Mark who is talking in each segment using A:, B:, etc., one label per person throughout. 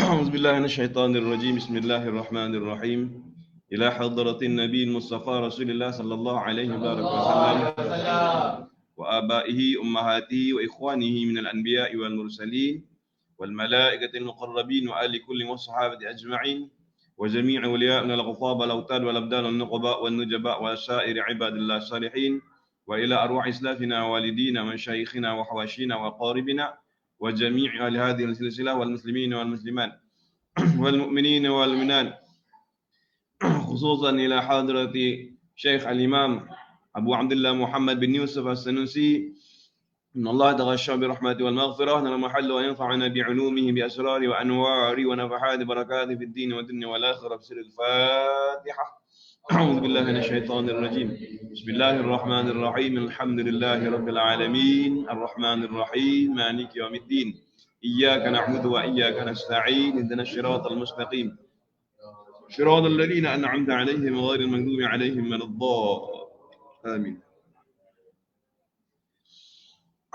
A: أعوذ بالله من الشيطان الرجيم بسم الله الرحمن الرحيم إلى حضرة النبي المصطفى رسول الله صلى الله عليه وسلم وآبائه أمهاته وإخوانه من الأنبياء والمرسلين والملائكة المقربين وآل كل والصحابة أجمعين وجميع أولياء من الغطاب والأوتاد والأبدال والنقباء والنجباء وسائر عباد الله الصالحين وإلى أرواح إسلافنا ووالدينا ومشايخنا وحواشينا وقاربنا وجميع أهل هذه السلسلة والمسلمين والمسلمات والمؤمنين والمؤمنات خصوصا إلى حضرة شيخ الإمام أبو عبد الله محمد بن يوسف السنوسي إن الله تغشى برحمته والمغفرة نرى المحل وينفعنا بعلومه بأسرار وأنوار ونفحات بركاته في الدين والدنيا والآخرة بسر الفاتحة أعوذ بالله من الشيطان الرجيم بسم الله الرحمن الرحيم الحمد لله رب العالمين الرحمن الرحيم مالك يوم الدين إياك نعبد وإياك نستعين اهدنا الصراط المستقيم صراط الذين أنعمت عليهم غير المغضوب عليهم ولا الضالين آمين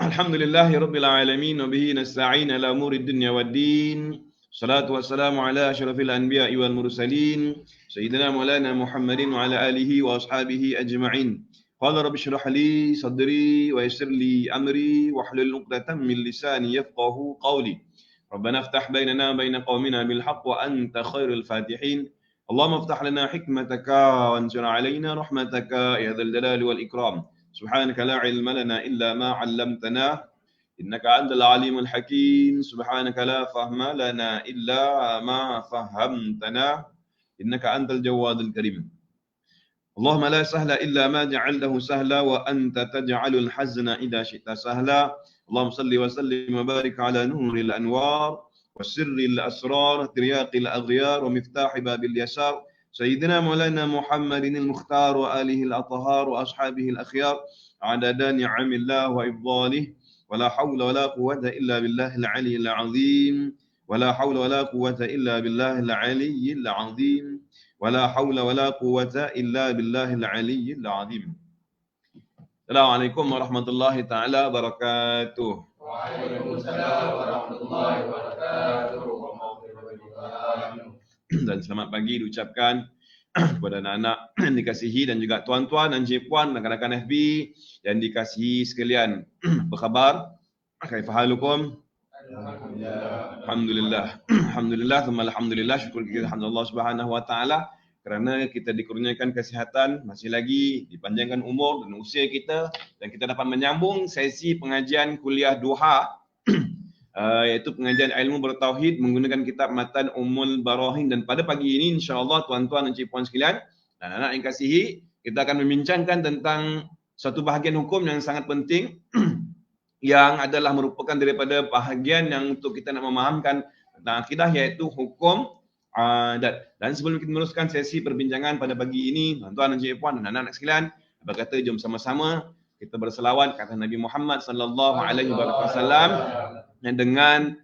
A: الحمد لله رب العالمين وبه نستعين على أمور الدنيا والدين الصلاة والسلام على أشرف الأنبياء والمرسلين سيدنا مولانا محمد وعلى آله وأصحابه أجمعين قال رب اشرح لي صدري ويسر لي أمري واحلل عقدة من لساني يفقه قولي ربنا افتح بيننا وبين قومنا بالحق وأنت خير الفاتحين اللهم افتح لنا حكمتك وانشر علينا رحمتك يا ذا الجلال والإكرام سبحانك لا علم لنا إلا ما علمتنا إنك أنت العليم الحكيم سبحانك لا فهم لنا إلا ما فهمتنا إنك أنت الجواد الكريم اللهم لا سهل إلا ما جعلته سهلا وأنت تجعل الحزن إذا شئت سهلا اللهم صل وسلم وبارك على نور الأنوار وسر الأسرار ترياق الأغيار ومفتاح باب اليسار سيدنا مولانا محمد المختار وآله الأطهار وأصحابه الأخيار عدد نعم الله وإفضاله ولا حول ولا قوة إلا بالله العلي العظيم ولا حول ولا قوة إلا بالله العلي العظيم ولا حول ولا قوة إلا بالله العلي العظيم Assalamualaikum warahmatullahi taala wabarakatuh.
B: Waalaikumsalam warahmatullahi wabarakatuh.
A: Dan selamat pagi diucapkan kepada anak-anak yang dikasihi dan juga tuan-tuan dan encik-puan dan rakan-rakan FB yang dikasihi sekalian. Apa khabar? Kaifahalukum? Alhamdulillah. Alhamdulillah, alhamdulillah, syukur kita kepada Allah Subhanahu wa taala kerana kita dikurniakan kesihatan, masih lagi dipanjangkan umur dan usia kita dan kita dapat menyambung sesi pengajian kuliah duha iaitu pengajian ilmu bertauhid menggunakan kitab Matan Ummul Barahin. Dan pada pagi ini insya-Allah tuan-tuan dan encik-puan sekalian dan anak yang kasihi, kita akan membincangkan tentang satu bahagian hukum yang sangat penting yang adalah merupakan daripada bahagian yang untuk kita nak memahamkan tentang akidah, iaitu hukum adat. Dan sebelum kita meneruskan sesi perbincangan pada pagi ini, tuan-tuan dan encik-puan dan anak-anak sekalian, apa kata jom sama-sama kita berselawat kata Nabi Muhammad sallallahu alaihi wasallam dengan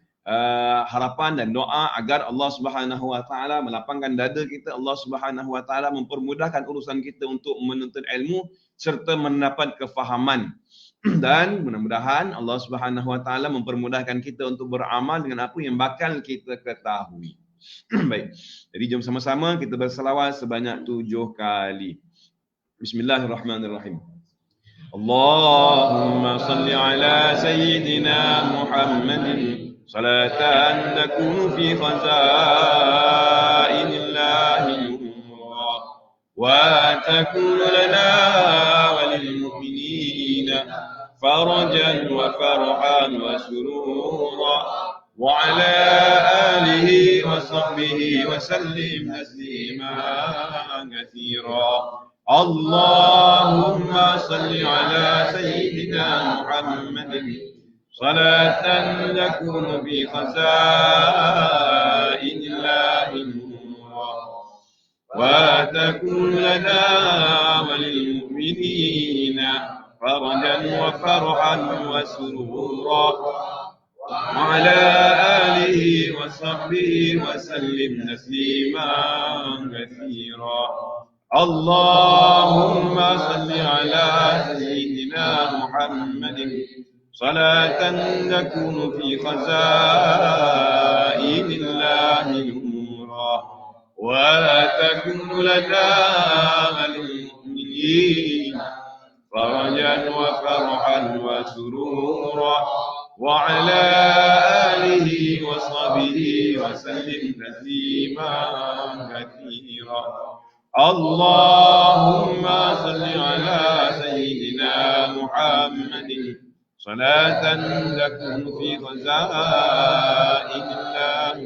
A: harapan dan doa agar Allah Subhanahu wa taala melapangkan dada kita, Allah Subhanahu wa taala mempermudahkan urusan kita untuk menuntut ilmu serta mendapat kefahaman. Dan mudah-mudahan Allah Subhanahu wa taala mempermudahkan kita untuk beramal dengan apa yang bakal kita ketahui. Baik. Jadi jom sama-sama kita berselawat sebanyak 7 kali. Bismillahirrahmanirrahim. Allahumma salli ala sayyidina Muhammadin salatan takunu fi khazainillahi wa takunu lana walil mu'minina farajan wa farhan wa surura وعلى آله وصحبه وسلم تسليما كثيرا اللهم صل على سيدنا محمد صلاة تكون في خزائن الله وتكون لنا وللمؤمنين فرجا وفرحا وسرورا وعلى آله وصحبه وسلم تسليما كثيرا اللهم صل على سيدنا محمد صلاة تكون في خزائن الله نورا وتكون لنا للمؤمنين فرجا وفرحا وسرورا وعلى آله وصحبه وسلم تسليما كثيرا. اللهم صل على سيدنا محمد صلاة تكون في خزائن الله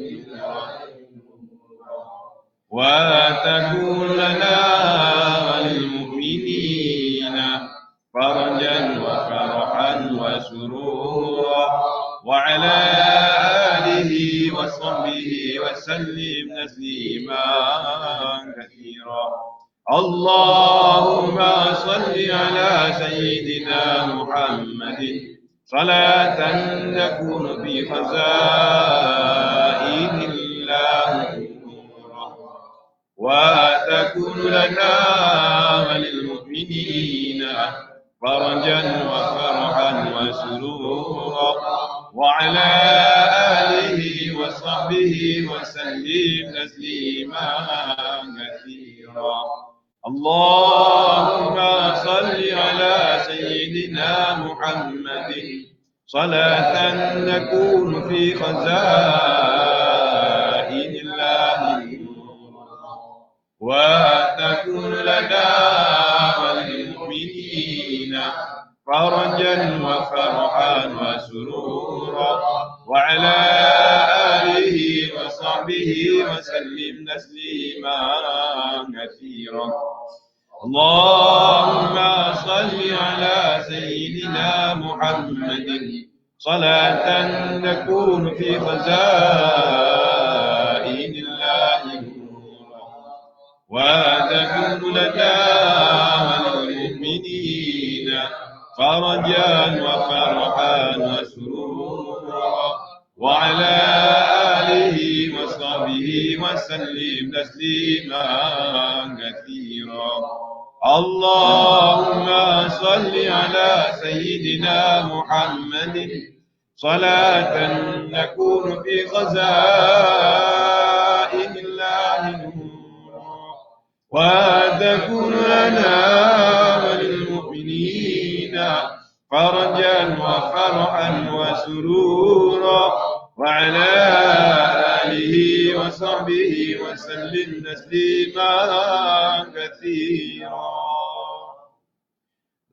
A: وتكون لنا وللمؤمنين فرجا وفرحا وسرورا وعلى آله وصحبه وسلم تسليما كثيرا. اللهم صل على سيدنا محمد صلاة تكون في خزائن الله وتكون لنا وللمؤمنين فرجا وفرحا وسرورا وعلى آله وصحبه وسلم تسليما كثيرا. اللهم صل على سيدنا محمد صلاة تكون في خزائن الله وتكون لنا وللمؤمنين فرجا وفرحا وسرورا وعلى آله وصحبه وسلم تسليما كثيرا. اللهم صل على سيدنا محمد صلاة تكون في خزائن الله وتكون لنا وللمؤمنين فرجا وفرحا وسرورا وعلى آله وصحبه وسلم تسليما كثيرا. اللهم صل على سيدنا محمد صلاة تكون في خزائن الله وتكون لنا وللمؤمنين فرجا وفرحا وسرورا وعلى آله وصحبه وسلم تسليما كثيرا.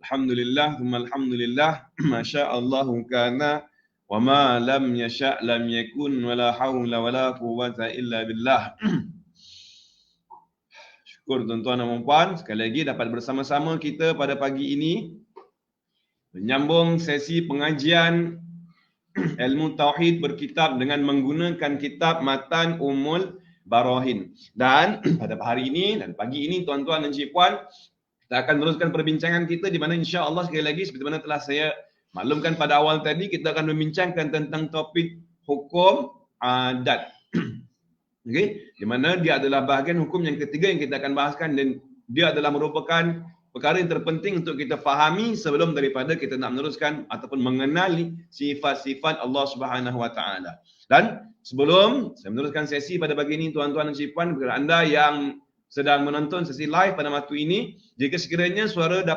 A: Alhamdulillah, thumma alhamdulillah, masya Allah kana wa ma lam yasha' lam yakun wa la hawla wa la quwwata illa billah. Syukur tuan-tuan dan puan, sekali lagi dapat bersama-sama kita pada pagi ini menyambung sesi pengajian ilmu tauhid berkitab dengan menggunakan kitab Matan Ummul Barahin. Dan pada hari ini dan pagi ini tuan-tuan dan puan, kita akan teruskan perbincangan kita di mana insya-Allah sekali lagi seperti mana telah saya maklumkan pada awal tadi, kita akan membincangkan tentang topik hukum adat. Okey, di mana dia adalah bahagian hukum yang ketiga yang kita akan bahaskan dan dia adalah merupakan perkara yang terpenting untuk kita fahami sebelum daripada kita nak meneruskan ataupun mengenali sifat-sifat Allah Subhanahu Wa Taala. Dan sebelum saya meneruskan sesi pada pagi ini tuan-tuan dan puan, kepada anda yang sedang menonton sesi live pada waktu ini, jika sekiranya suara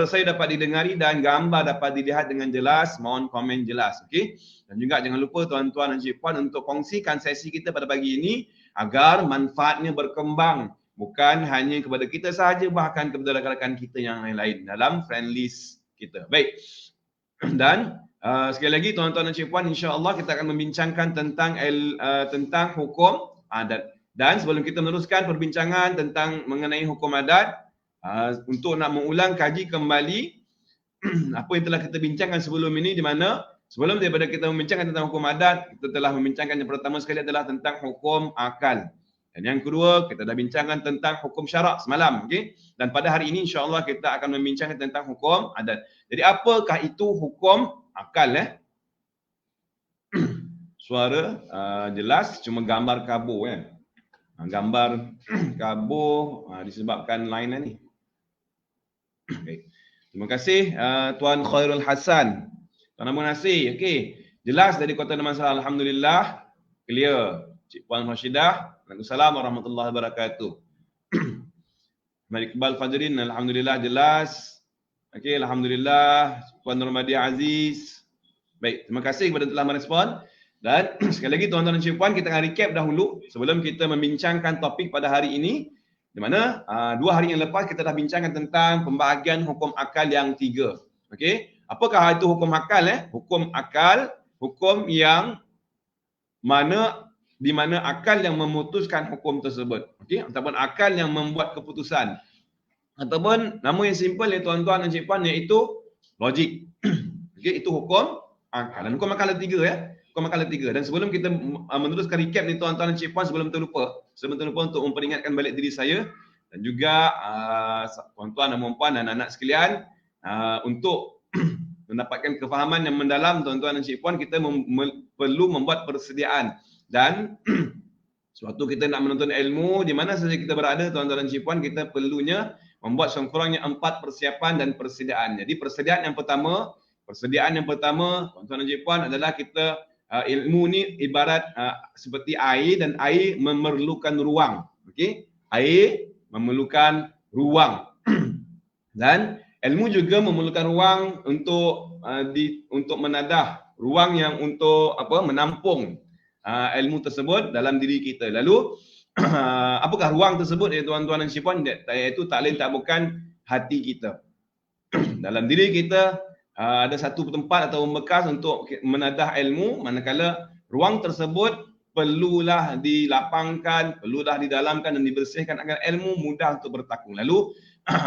A: saya dapat didengari dan gambar dapat dilihat dengan jelas, mohon komen jelas, okey? Dan juga jangan lupa tuan-tuan dan puan untuk kongsikan sesi kita pada pagi ini agar manfaatnya berkembang bukan hanya kepada kita sahaja, bahkan kepada rakan-rakan kita yang lain-lain dalam friend list kita. Baik. Dan sekali lagi tuan-tuan dan puan, insya-Allah kita akan membincangkan tentang hukum adat. Dan sebelum kita meneruskan perbincangan tentang mengenai hukum adat, untuk nak mengulang kaji kembali apa yang telah kita bincangkan sebelum ini, di mana sebelum daripada kita membincangkan tentang hukum adat, kita telah membincangkan yang pertama sekali adalah tentang hukum akal. Dan yang kedua, kita dah bincangkan tentang hukum syarak semalam, okey? Dan pada hari ini insya-Allah kita akan membincangkan tentang hukum adat. Jadi apakah itu hukum akal Suara jelas, cuma gambar kabur gambar kabur disebabkan line ni. Okay. Terima kasih Tuan Khairul Hasan. Tuan Abu Nasir, okey. Jelas dari Kota Damansara, alhamdulillah. Clear. Cik Puan Rashidah, Waalaikumsalam warahmatullahi wabarakatuh. Mari Iqbal Fajrin, alhamdulillah jelas. Okey, alhamdulillah. Puan Nurmadi Aziz. Baik, terima kasih kepada telah merespon. Dan sekali lagi tuan-tuan dan puan, kita akan recap dahulu sebelum kita membincangkan topik pada hari ini. Di mana 2 hari yang lepas kita dah bincangkan tentang pembahagian hukum akal yang 3. Okey, apakah itu hukum akal? Hukum akal, hukum yang di mana akal yang memutuskan hukum tersebut. Okey, ataupun akal yang membuat keputusan. Ataupun nama yang simple ya tuan-tuan dan puan, iaitu logik. Okey, itu hukum akal. Dan hukum akal ada 3 ya. Hukum akal ada 3. Dan sebelum kita meneruskan recap ni tuan-tuan dan puan, sebelum terlupa untuk memperingatkan balik diri saya dan juga tuan-tuan dan puan dan anak sekalian untuk mendapatkan kefahaman yang mendalam tuan-tuan dan puan, kita perlu membuat persediaan. Dan sewaktu kita nak menuntut ilmu di mana saja kita berada tuan-tuan dan puan, kita perlunya membuat sekurang-kurangnya 4 persiapan dan persediaan. Jadi persediaan yang pertama tuan-tuan dan puan adalah kita ilmu ni ibarat seperti air, dan air memerlukan ruang. Okey, air memerlukan ruang. Dan ilmu juga memerlukan ruang untuk menadah, ruang yang untuk menampung ilmu tersebut dalam diri kita. Lalu apakah ruang tersebut ya tuan-tuan dan puan? Iaitu tak lain tak bukan hati kita. Dalam diri kita ada satu tempat atau bekas untuk menadah ilmu, manakala ruang tersebut perlulah dilapangkan, perlulah didalamkan dan dibersihkan agar ilmu mudah untuk bertakung. Lalu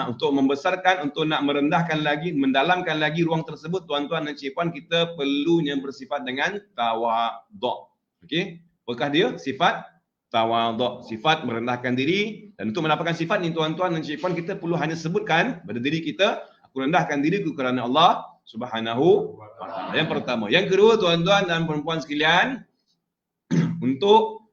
A: untuk membesarkan, untuk nak merendahkan lagi, mendalamkan lagi ruang tersebut tuan-tuan dan puan, kita perlunya bersifat dengan tawaduk. Okey, apakah dia? Sifat tawaduk, sifat merendahkan diri. Dan untuk mendapatkan sifat ni tuan-tuan dan puan, kita perlu hanya sebutkan pada diri kita, aku rendahkan diriku kerana Allah Subhanahu wa taala. Yang pertama. Yang kedua tuan-tuan dan puan sekalian, untuk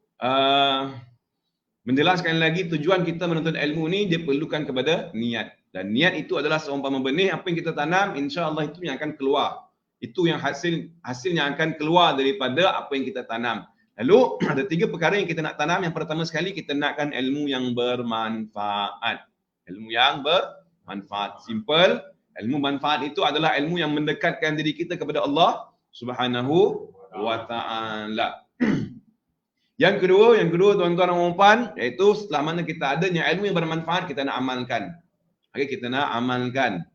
A: menjelaskan lagi tujuan kita menuntut ilmu ni, dia perlukan kepada niat. Dan niat itu adalah seumpama benih, apa yang kita tanam, insya-Allah itu yang akan keluar. Itu yang hasilnya akan keluar daripada apa yang kita tanam. Lalu ada 3 perkara yang kita nak tanam. Yang pertama sekali, kita nakkan ilmu yang bermanfaat. Ilmu yang bermanfaat. Simple. Ilmu manfaat itu adalah ilmu yang mendekatkan diri kita kepada Allah Subhanahu wa taala. Yang kedua tuan-tuan dan puan, iaitu setelah mana kita adanya ilmu yang bermanfaat, kita nak amalkan. Okey, kita nak amalkan.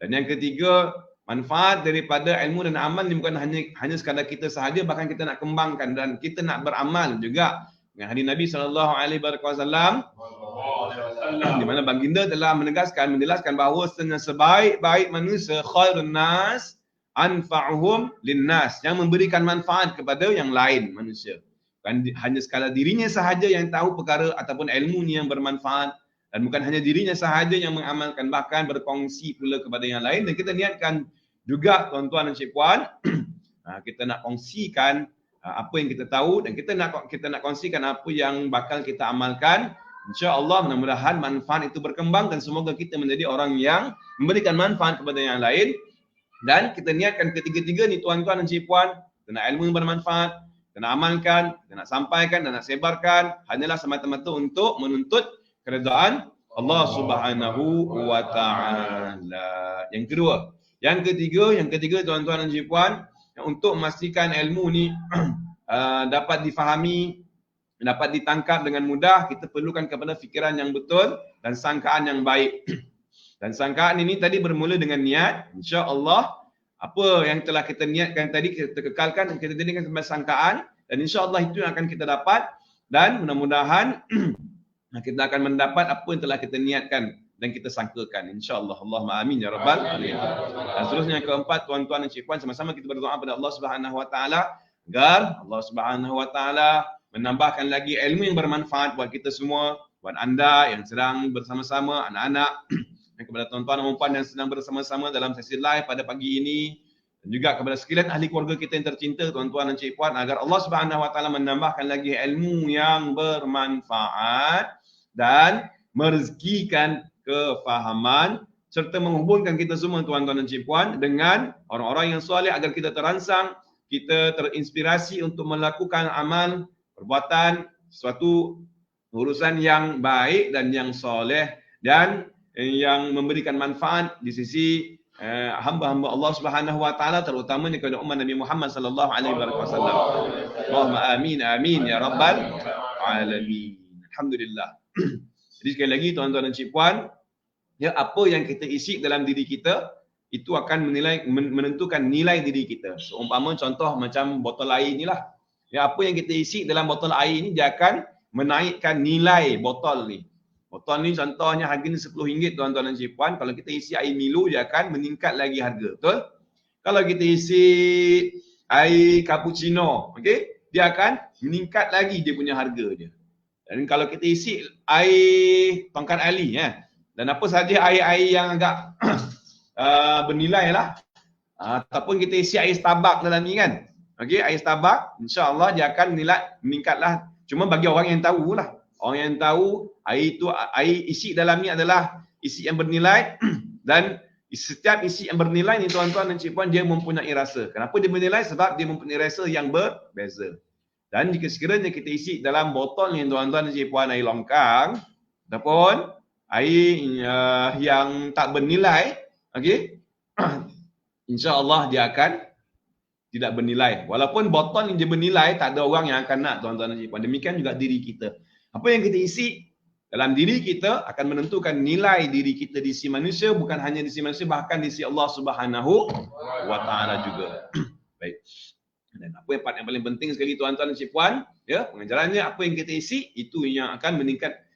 A: Dan yang ketiga, manfaat daripada ilmu dan amal ni bukan hanya sekadar kita sahaja, bahkan kita nak kembangkan dan kita nak beramal juga. Dengan hadis Nabi SAW di mana baginda telah menjelaskan bahawa sebaik-baik manusia khairun nas anfa'uhum linnas, yang memberikan manfaat kepada yang lain manusia. Bukan hanya sekadar dirinya sahaja yang tahu perkara ataupun ilmu ni yang bermanfaat, dan bukan hanya dirinya sahaja yang mengamalkan, bahkan berkongsi pula kepada yang lain. Dan kita niatkan juga tuan-tuan dan puan, kita nak kongsikan apa yang kita tahu, dan kita nak kongsikan apa yang bakal kita amalkan. InsyaAllah mudah-mudahan manfaat itu berkembang dan semoga kita menjadi orang yang memberikan manfaat kepada yang lain. Dan kita niatkan ketiga-tiga ni tuan-tuan dan puan, kita nak ilmu yang bermanfaat, kita nak amalkan, kita nak sampaikan dan nak sebarkan, hanyalah semata-mata untuk menuntut keredaan Allah Subhanahu wa taala. Yang kedua. Yang ketiga tuan-tuan dan puan, untuk memastikan ilmu ni dapat difahami, dapat ditangkap dengan mudah, kita perlukan kepada fikiran yang betul dan sangkaan yang baik. Dan sangkaan ini tadi bermula dengan niat. InsyaAllah apa yang telah kita niatkan tadi kita kekalkan dan kita jadikan sebagai sangkaan, dan insya-Allah itu yang akan kita dapat, dan mudah-mudahan kita akan mendapat apa yang telah kita niatkan dan kita sangkakan, insya-Allah. Allahumma amin ya rabbal alamin. Dan seterusnya yang keempat tuan-tuan dan puan, sama-sama kita berdoa pada Allah Subhanahu wa taala agar Allah Subhanahu wa taala menambahkan lagi ilmu yang bermanfaat buat kita semua, buat anda yang sedang bersama-sama, anak-anak, dan kepada tuan-tuan dan puan yang sedang bersama-sama dalam sesi live pada pagi ini, dan juga kepada sekalian ahli keluarga kita yang tercinta tuan-tuan dan puan, agar Allah Subhanahu wa taala menambahkan lagi ilmu yang bermanfaat dan merezekikan kefahaman serta menghubungkan kita semua tuan-tuan dan cik-puan dengan orang-orang yang soleh agar kita terangsang, kita terinspirasi untuk melakukan amal, perbuatan, suatu urusan yang baik dan yang soleh dan yang memberikan manfaat di sisi hamba-hamba Allah Subhanahu wa taala, terutamanya kepada umat Nabi Muhammad sallallahu alaihi wasallam. Allahumma amin amin ya rabbal alamin. Alhamdulillah. Jadi sekali lagi tuan-tuan dan cik-puan, ya, apa yang kita isi dalam diri kita itu akan menentukan nilai diri kita. Seumpama contoh macam botol air inilah. Ya, apa yang kita isi dalam botol air ini dia akan menaikkan nilai botol ni. Botol ni contohnya harganya RM10 tuan-tuan dan cik-puan. Kalau kita isi air Milo dia akan meningkat lagi harga. Betul? Kalau kita isi air cappuccino, okey, dia akan meningkat lagi dia punya harga dia. Dan kalau kita isi air tongkat ali dan apa saja air-air yang agak bernilai lah, ataupun kita isi air Starbucks dalam ni kan. Okey, air Starbucks insya-Allah dia akan meningkatlah. Cuma bagi orang yang tahulah. Orang yang tahu air itu, air isi dalam ni adalah isi yang bernilai dan setiap isi yang bernilai ni tuan-tuan dan cik-puan dia mempunyai rasa. Kenapa dia bernilai? Sebab dia mempunyai rasa yang berbeza. Dan jika sekiranya kita isi dalam botol ni tuan-tuan dan cik-puan air longkang ataupun air yang tak bernilai, okey, insya-Allah dia akan tidak bernilai. Walaupun botol ni dia bernilai, tak ada orang yang akan nak tuan-tuan dan cik-puan. Demikian juga diri kita. Apa yang kita isi dalam diri kita akan menentukan nilai diri kita di sisi manusia, bukan hanya di sisi manusia, bahkan di sisi Allah Subhanahu wa taala juga. Baik. Dan apa yang part yang paling penting sekali tuan-tuan dan cik-puan, ya, pengajarannya apa yang kita isi itu yang akan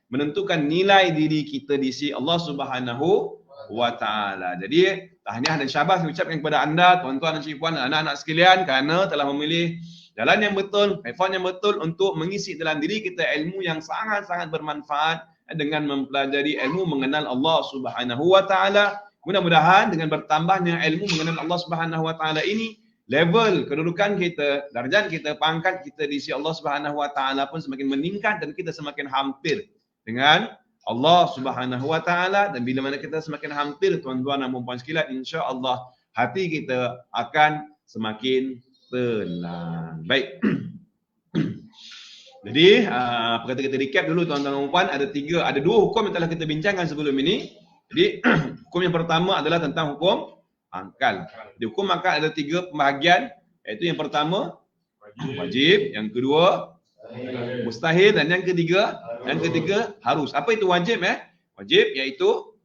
A: menentukan nilai diri kita di sisi Allah Subhanahu wa taala. Jadi tahniah dan syabas mengucapkan kepada anda tuan-tuan dan cik-puan dan anak-anak sekalian kerana telah memilih jalan yang betul, platform yang betul untuk mengisi dalam diri kita ilmu yang sangat-sangat bermanfaat dengan mempelajari ilmu mengenal Allah Subhanahu wa taala. Mudah-mudahan dengan bertambahnya ilmu mengenal Allah Subhanahu wa taala ini, level kedudukan kita, darjat kita, pangkat kita di sisi Allah Subhanahu wa taala pun semakin meningkat dan kita semakin hampir dengan Allah Subhanahu wa taala. Dan bila mana kita semakin hampir tuan-tuan dan puan-puan sekalian, insya-Allah hati kita akan semakin tenang. Baik. Jadi, kata kita recap dulu tuan-tuan dan puan, ada dua hukum yang telah kita bincangkan sebelum ini. Jadi, hukum yang pertama adalah tentang hukum akal. Di hukum akal ada 3 pembahagian, iaitu yang pertama wajib, yang kedua mustahil dan yang ketiga harus. Apa itu wajib? Wajib iaitu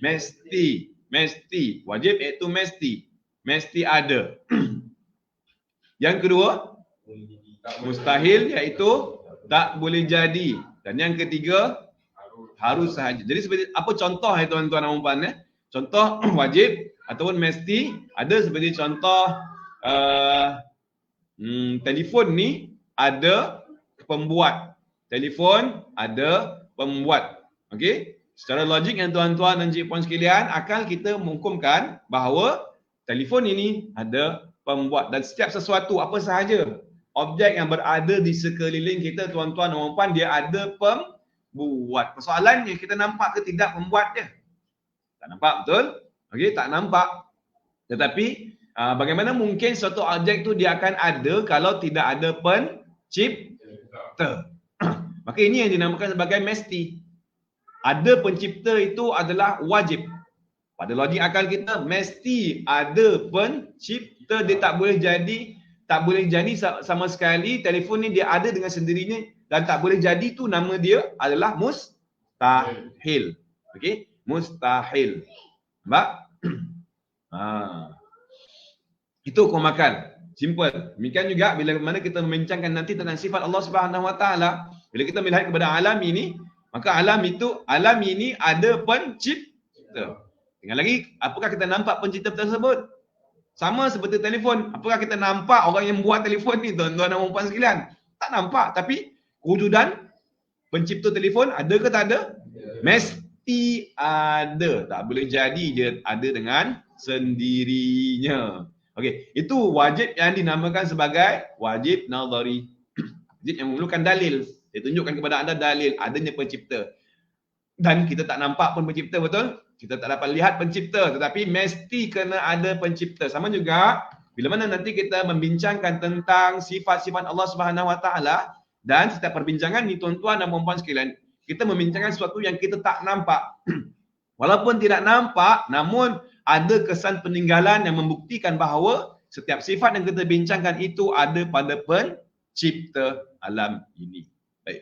A: mesti. Wajib iaitu mesti ada. Yang kedua mustahil iaitu tak boleh jadi, dan yang ketiga harus sahaja. Jadi seperti apa contoh tuan-tuan dan puan? Contoh wajib ataupun mesti ada seperti contoh telefon ni ada pembuat. Telefon ada pembuat. Okey? Secara logik yang tuan-tuan dan cik-puan sekalian, akal kita menghukumkan bahawa telefon ini ada pembuat, dan setiap sesuatu apa sahaja objek yang berada di sekeliling kita tuan-tuan dan puan, dia ada pembuat. Persoalannya kita nampak ke tidak pembuat dia? Tak nampak, betul? Okey, tak nampak. Tetapi bagaimana mungkin suatu objek tu dia akan ada kalau tidak ada pencipta? Maka ini yang dinamakan sebagai mesti. Ada pencipta itu adalah wajib. Pada logik akal kita mesti ada pencipta, dia tak boleh jadi sama sekali telefon ni dia ada dengan sendirinya dan tak boleh jadi, tu nama dia adalah mustahil. Okey, mustahil. Nampak? Itu hukum akal. Simple. Demikian juga bila mana kita membincangkan nanti tentang sifat Allah Subhanahu wa taala, bila kita melihat kepada alam ini, maka alam ini ada pencipta. Tinggal lagi, apakah kita nampak pencipta tersebut? Sama seperti telefon. Apakah kita nampak orang yang buat telefon ni, tuan-tuan dan puan sekalian? Tak nampak. Tapi kewujudan pencipta telefon ada ke tak ada? Mesti ada. Tak boleh jadi dia ada dengan sendirinya. Okey, itu wajib yang dinamakan sebagai wajib nazari. Wajib yang memerlukan dalil. Dia tunjukkan kepada anda dalil adanya pencipta. Dan kita tak nampak pun pencipta, betul? Kita tak dapat lihat pencipta, tetapi mesti kena ada pencipta. Sama juga bila mana nanti kita membincangkan tentang sifat-sifat Allah Subhanahu Wa Taala, dan setiap perbincangan ni tuan-tuan dan puan-puan sekalian, kita membincangkan sesuatu yang kita tak nampak. Walaupun tidak nampak, namun ada kesan peninggalan yang membuktikan bahawa setiap sifat yang kita bincangkan itu ada pada pencipta alam ini. Baik.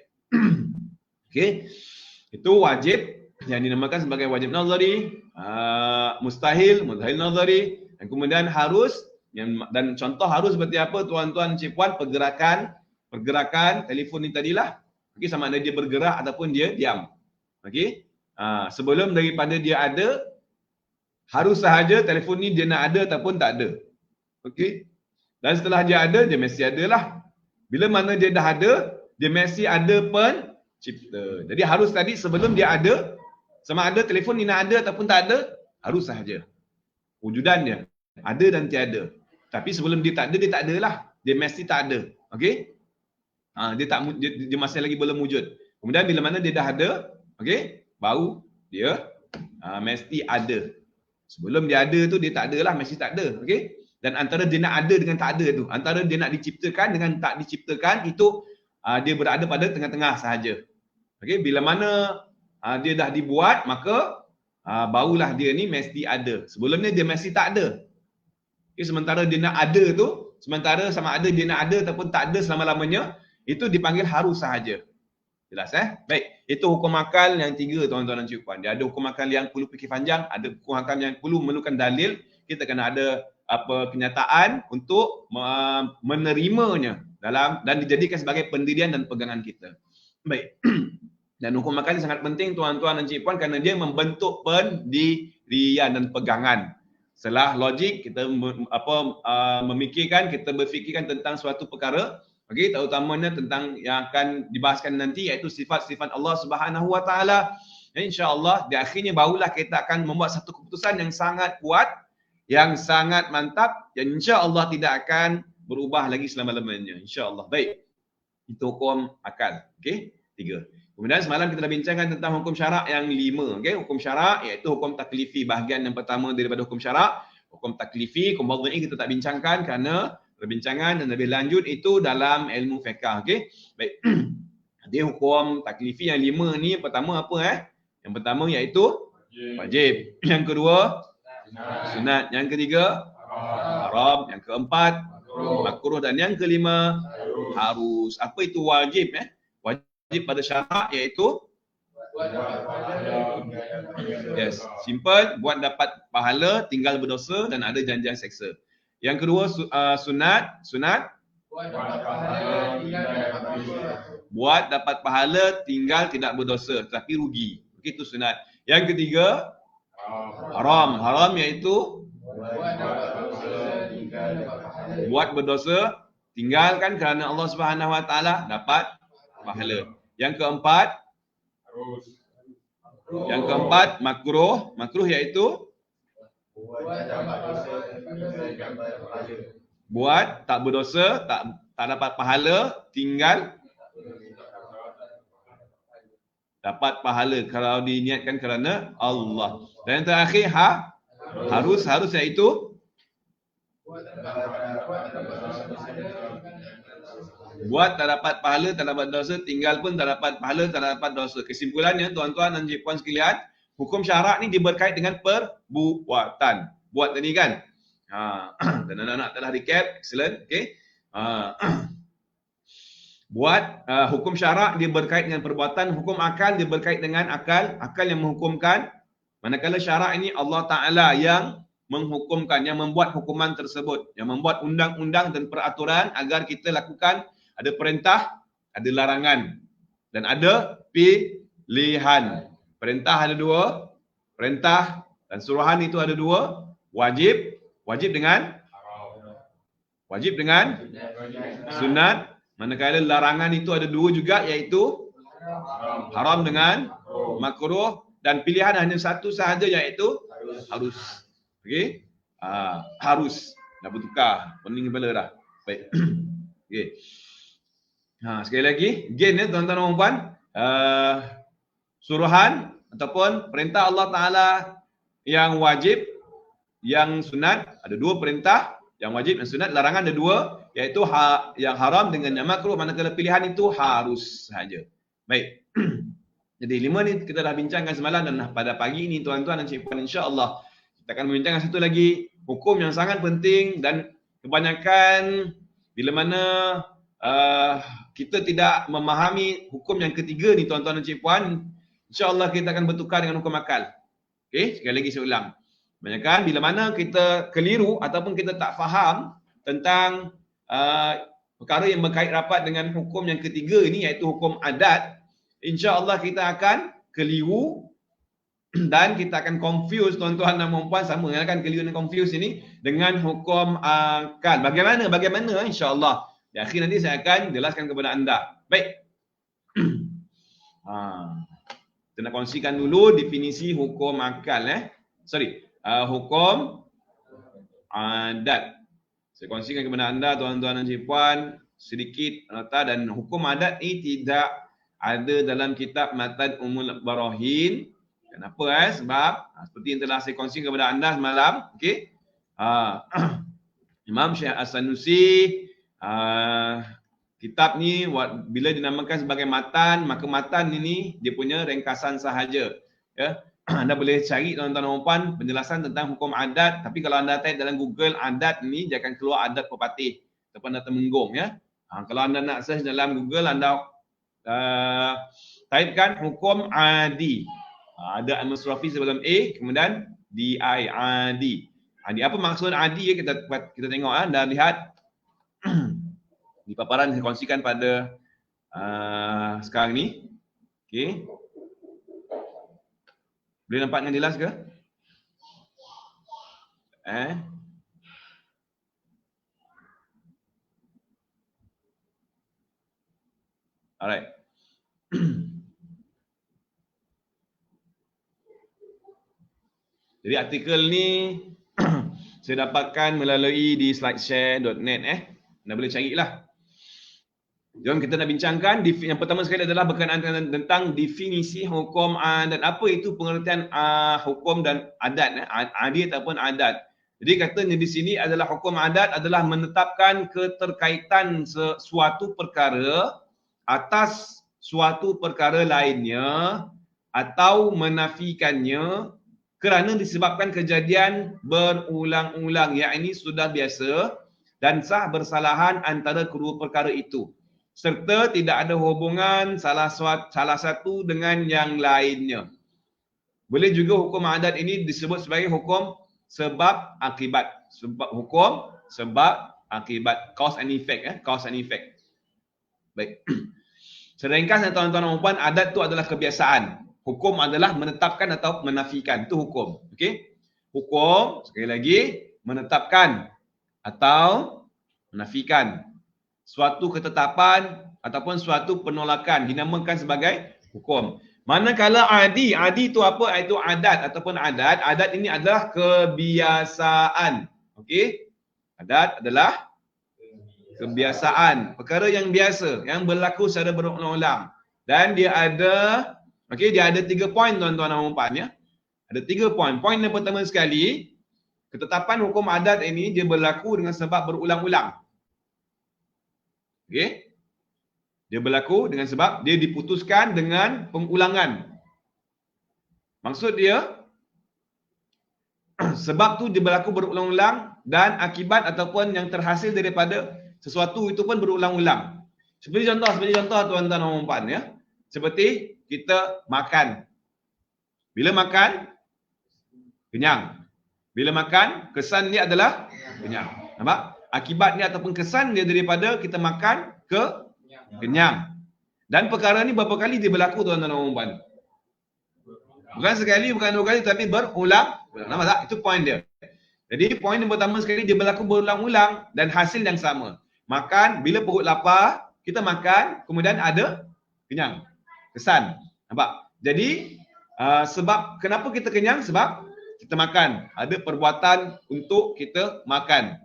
A: Okey. Itu wajib yang dinamakan sebagai wajib nazari, mustahil nazari, dan kemudian harus, dan contoh harus seperti apa tuan-tuan cik puan, pergerakan telefon ni tadilah. Okey, sama ada dia bergerak ataupun dia diam. Okey. Sebelum daripada dia ada, harus sahaja telefon ni dia nak ada ataupun tak ada. Okey. Dan setelah dia ada, dia mesti ada lah. Bila mana dia dah ada, dia mesti ada pencipta. Jadi harus tadi sebelum dia ada, sama ada telefon ni nak ada ataupun tak ada, harus sahaja wujudan dia ada dan tiada. Tapi sebelum dia tak ada, dia tak ada lah. Dia mesti tak ada. Okey? Dia masih lagi belum wujud. Kemudian bila mana dia dah ada, okey, baru dia mesti ada. Sebelum dia ada tu dia tak ada lah, mesti tak ada. Okey? Dan antara dia nak ada dengan tak ada tu, antara dia nak diciptakan dengan tak diciptakan, itu dia berada pada tengah-tengah sahaja. Okey, bila mana dia dah dibuat, maka barulah dia ni mesti ada. Sebelum ni dia mesti tak ada. Okay, sementara dia nak ada tu, sementara sama ada dia nak ada ataupun tak ada selama-lamanya, itu dipanggil harus sahaja. Jelas Baik, itu hukum akal yang 3 tuan-tuan dan cik puan. Dia ada hukum akal yang perlu fikir panjang, ada hukum akal yang perlu memerlukan dalil. Kita kena ada kenyataan untuk menerimanya dalam dan dijadikan sebagai pendirian dan pegangan kita. Baik. Dan hukum akal ini sangat penting tuan-tuan dan cik puan kerana dia membentuk pendirian dan pegangan. Setelah logik, kita memikirkan, kita berfikirkan tentang suatu perkara, okey, terutamanya tentang yang akan dibahaskan nanti, iaitu sifat-sifat Allah Subhanahu Wa Taala. InsyaAllah, di akhirnya barulah kita akan membuat satu keputusan yang sangat kuat, yang sangat mantap, yang insyaAllah tidak akan berubah lagi selama-lamanya. InsyaAllah. Baik. Itu hukum akal. Okey, 3. Kemudian semalam kita dah bincangkan tentang hukum syarak yang 5. Okay? Hukum syarak iaitu hukum taklifi. Bahagian yang pertama daripada hukum syarak. Hukum taklifi, hukum wadhi'i kita tak bincangkan kerana perbincangan dan lebih lanjut itu dalam ilmu fiqh. Okay? Baik. Jadi hukum taklifi yang 5 ni pertama apa Yang pertama iaitu wajib. Yang kedua sunat. Yang ketiga haram. Yang keempat makruh. Dan yang kelima harus. Apa itu wajib Wajib pada syarak iaitu simple, buat dapat pahala, tinggal berdosa dan ada janjian seksa. Yang kedua sunat, buat dapat pahala, tinggal tidak berdosa tapi rugi. Itu sunat. Yang ketiga haram iaitu buat berdosa, tinggalkan kerana Allah Subhanahu Wa Taala dapat pahala. Yang keempat makruh iaitu buat tak berdosa, tak dapat pahala, tinggal dapat pahala kalau diniatkan kerana Allah. Dan yang terakhir harus iaitu buat tak dapat pahala, tak dapat dosa, tinggal pun tak dapat pahala, tak dapat dosa. Kesimpulannya tuan-tuan dan cik puan sekalian, hukum syarak ni dia berkait dengan perbuatan. Buat tadi kan? Dan anak-anak telah recap, excellent. Okay. Buat hukum syarak dia berkait dengan perbuatan, hukum akal dia berkait dengan akal yang menghukumkan. Manakala syarak ini Allah Ta'ala yang menghukumkan, yang membuat hukuman tersebut, yang membuat undang-undang dan peraturan agar kita lakukan. Ada perintah, ada larangan dan ada pilihan. Perintah ada 2, perintah dan suruhan itu ada 2. Wajib dengan sunat. Manakala larangan itu ada 2 juga, iaitu haram dengan makruh, dan pilihan hanya satu sahaja iaitu harus. Okey? Harus. Dah bertukar, pening kepala dah. Baik. Okey. Sekali lagi, again tuan-tuan dan puan, suruhan ataupun perintah Allah Ta'ala yang wajib, yang sunat, ada 2 perintah, yang wajib dan sunat, larangan ada 2, iaitu yang haram dengan yang makruh, manakala pilihan itu harus sahaja. Baik. Jadi 5 ni kita dah bincangkan semalam, dan pada pagi ini tuan-tuan dan cikgu, insya-Allah kita akan membincangkan satu lagi hukum yang sangat penting, dan kebanyakan bila mana kita tidak memahami hukum yang ketiga ni tuan-tuan dan cikgu, insya-Allah kita akan bertukar dengan hukum akal. Okey, sekali lagi saya ulang. Kebanyakan bila mana kita keliru ataupun kita tak faham tentang perkara yang berkait rapat dengan hukum yang ketiga ini, iaitu hukum adat, insya-Allah kita akan keliru dan kita akan confuse tuan-tuan dan puan-puan, sama kan keliru dan confuse ini dengan hukum akal. Bagaimana insya-Allah di akhir nanti saya akan jelaskan kepada anda. Baik. Kita nak kongsikan dulu definisi hukum akal hukum adat. Saya kongsikan kepada anda tuan-tuan dan puan sedikit nota, dan hukum adat ini tidak ada dalam kitab Matan Ummul Barahin. Kenapa? Sebab seperti yang telah saya kongsikan kepada anda semalam, okey. Imam Syekh As-Sanusi, kitab ni bila dinamakan sebagai matan, maka matan ini dia punya ringkasan sahaja. Ya. Anda boleh cari tuan-tuan dan puan penjelasan tentang hukum adat, tapi kalau anda type dalam Google adat ni, dia akan keluar adat pepatih ataupun adat temenggung, ya. Kalau anda nak search dalam Google, anda typekan hukum adi. Ada al-musrafi sebelum A, kemudian DI, adi. Adi, apa maksud adi? Kita tengok, anda lihat di paparan saya kongsikan pada sekarang ni. Okey. Boleh nampak dengan jelas ke? Alright. Jadi artikel ni saya dapatkan melalui di slideshare.net. Anda boleh carilah. Jom kita nak bincangkan. Yang pertama sekali adalah berkenaan tentang definisi hukum adat. Apa itu pengertian hukum dan adat, adi ataupun adat. Jadi katanya di sini adalah hukum adat adalah menetapkan keterkaitan suatu perkara atas suatu perkara lainnya atau menafikannya kerana disebabkan kejadian berulang-ulang, yakni sudah biasa dan sah bersalahan antara kedua perkara itu, serta tidak ada hubungan salah satu dengan yang lainnya. Boleh juga hukum adat ini disebut sebagai hukum sebab akibat. Hukum sebab akibat, cause and effect, cause and effect. Baik. Seringkasnya tuan-tuan dan puan, adat itu adalah kebiasaan. Hukum adalah menetapkan atau menafikan. Itu hukum. Okey? Hukum, sekali lagi, menetapkan atau menafikan suatu ketetapan ataupun suatu penolakan dinamakan sebagai hukum. Manakala adi itu apa? Itu adat ataupun adat. Adat ini adalah kebiasaan. Okey? Adat adalah kebiasaan, perkara yang biasa, yang berlaku secara berulang-ulang. Dan dia ada, dia ada 3 poin tuan-tuan dan puan, ya. Ada 3 poin. Poin yang pertama sekali, ketetapan hukum adat ini dia berlaku dengan sebab berulang-ulang. Okey? Dia berlaku dengan sebab dia diputuskan dengan pengulangan. Maksud dia, sebab tu dia berlaku berulang-ulang dan akibat ataupun yang terhasil daripada sesuatu itu pun berulang-ulang. Seperti contoh tuan-tuan dan puan, ya. Seperti kita makan. Bila makan, kenyang. Bila makan, kesan dia adalah kenyang. Nampak? Akibat dia ataupun kesan dia daripada kita makan kenyang. Dan perkara ni berapa kali dia berlaku tuan-tuan dan puan? Bukan sekali, bukan 2 kali, tapi berulang. Nampak tak? Itu poin dia. Jadi poin yang pertama sekali, dia berlaku berulang-ulang dan hasil yang sama. Makan, bila perut lapar, kita makan, kemudian ada kenyang. Kesan. Nampak? Jadi, sebab kenapa kita kenyang? Sebab kita makan. Ada perbuatan untuk kita makan.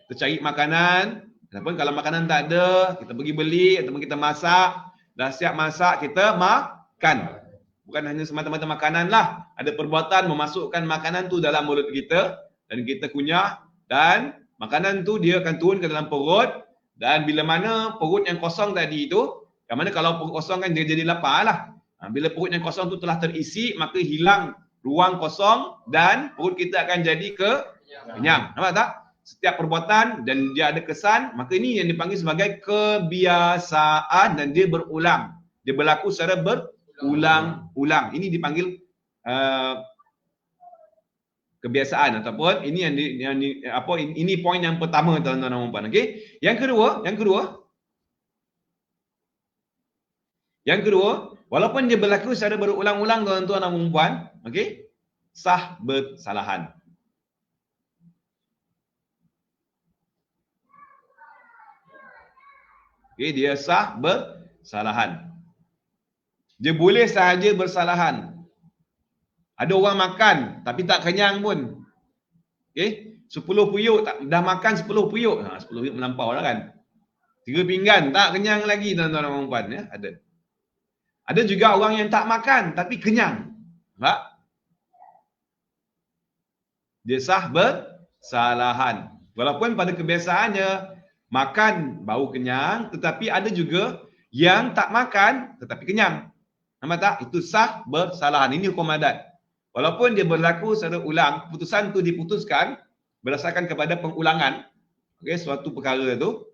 A: Kita cari makanan, ataupun kalau makanan tak ada, kita pergi beli, ataupun kita masak. Dah siap masak, kita makan. Bukan hanya semata-mata makanan lah. Ada perbuatan memasukkan makanan tu dalam mulut kita dan kita kunyah dan makanan tu dia akan turun ke dalam perut dan bila mana perut yang kosong tadi itu, yang mana kalau perut kosong kan dia jadi lapar lah. Bila perut yang kosong tu telah terisi, maka hilang ruang kosong dan perut kita akan jadi kenyang. Nampak tak? Setiap perbuatan dan dia ada kesan, maka ini yang dipanggil sebagai kebiasaan dan dia berulang. Dia berlaku secara berulang-ulang. Ini dipanggil kebiasaan ataupun ini ini poin yang pertama tuan-tuan dan puan. Okey. Yang kedua, walaupun dia berlaku secara berulang-ulang tuan-tuan dan puan, okey, sah bersalahan. Okey, dia sah bersalahan. Dia boleh sahaja bersalahan. Ada orang makan tapi tak kenyang pun. Okey, 10 puyuk dah makan 10 puyuk. 10 puyuk melampau lah kan. 3 pinggan tak kenyang lagi tuan-tuan dan puan ya, ada. Ada juga orang yang tak makan tapi kenyang. Nampak? Dia sah bersalahan. Walaupun pada kebiasaannya makan baru kenyang, tetapi ada juga yang tak makan tetapi kenyang. Nampak tak? Itu sah bersalahan. Ini hukum adat. Walaupun dia berlaku secara ulang, keputusan tu diputuskan berdasarkan kepada pengulangan, okey, suatu perkara tu.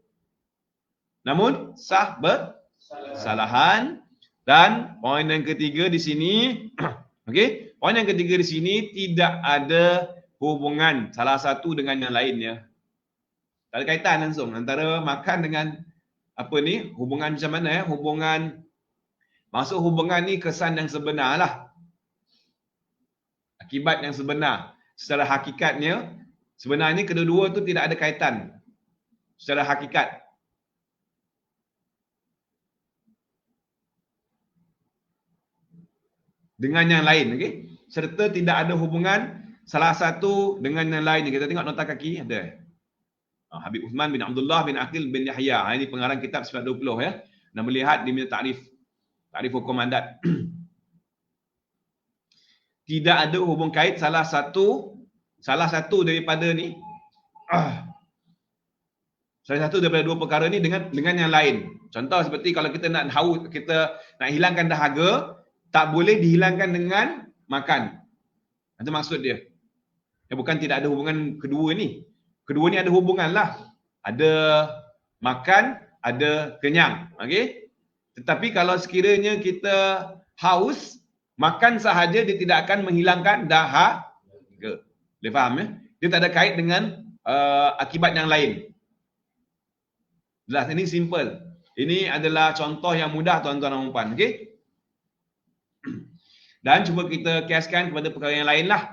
A: Namun sah bersalahan. Dan poin yang ketiga di sini, okey, poin yang ketiga di sini tidak ada hubungan salah satu dengan yang lainnya. Tak ada kaitan langsung antara makan dengan apa ni, hubungan macam mana ya? Hubungan, maksud hubungan ni kesan yang sebenar lah. Akibat yang sebenar. Secara hakikatnya, sebenarnya kedua-dua tu tidak ada kaitan. Secara hakikat. Dengan yang lain, okey? Serta tidak ada hubungan salah satu dengan yang lain. Kita tengok nota kaki ada. Habib Uthman bin Abdullah bin Aqil bin Yahya. Ini pengarang kitab sifat 20 ya. Dan melihat di takrif hukum adat. Tidak ada hubung kait salah satu daripada ni. Salah satu daripada dua perkara ni dengan yang lain. Contoh seperti kalau kita nak hilangkan dahaga, tak boleh dihilangkan dengan makan. Itu maksud dia. Bukan tidak ada hubungan kedua ni. Kedua ni ada hubungan lah. Ada makan, ada kenyang. Okey? Tetapi kalau sekiranya kita haus, makan sahaja dia tidak akan menghilangkan dahaga. Boleh faham ya? Dia tak ada kait dengan akibat yang lain. Jelas, ini simple. Ini adalah contoh yang mudah tuan-tuan dan puan. Okey? Dan cuba kita kiaskan kepada perkara yang lain lah.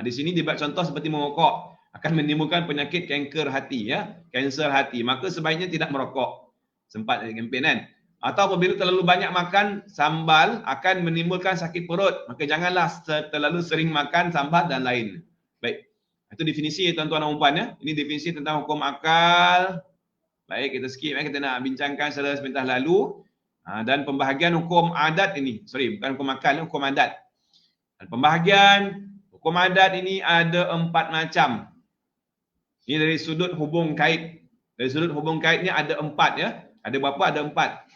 A: Di sini dia buat contoh seperti merokok. Akan menimbulkan penyakit kanker hati ya. Kanser hati. Maka sebaiknya tidak merokok. Sempat ada kempen kan. Atau apabila terlalu banyak makan sambal akan menimbulkan sakit perut. Maka janganlah terlalu sering makan sambal dan lain. Baik. Itu definisi tuan-tuan dan puan ya. Ini definisi tentang hukum akal. Baik, kita skip ya. Kita nak bincangkan secara sebentar lalu. Dan pembahagian hukum adat ini. Bukan hukum akal, hukum adat. Dan pembahagian hukum adat ini ada 4 macam. Ini dari sudut hubung kait. Dari sudut hubung kaitnya ada 4 ya. Ada berapa? Ada 4.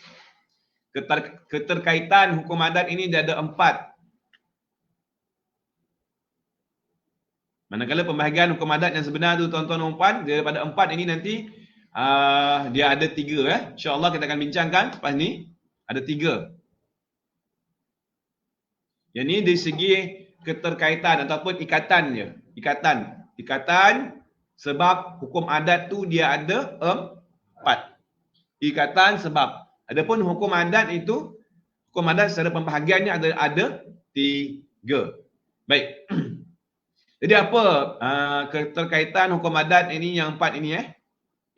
A: Keterkaitan hukum adat ini dia ada 4. Manakala pembahagian hukum adat yang sebenar tu tuan-tuan dan puan, daripada 4 ini nanti dia ada 3 ya. InsyaAllah kita akan bincangkan lepas ni. Ada 3. Yang ni dari segi keterkaitan ataupun ikatannya. Ikatan sebab hukum adat tu dia ada 4. Ikatan sebab. Adapun hukum adat itu, hukum adat secara pembahagiannya ada 3. Baik. Jadi apa keterkaitan hukum adat ini yang 4 ini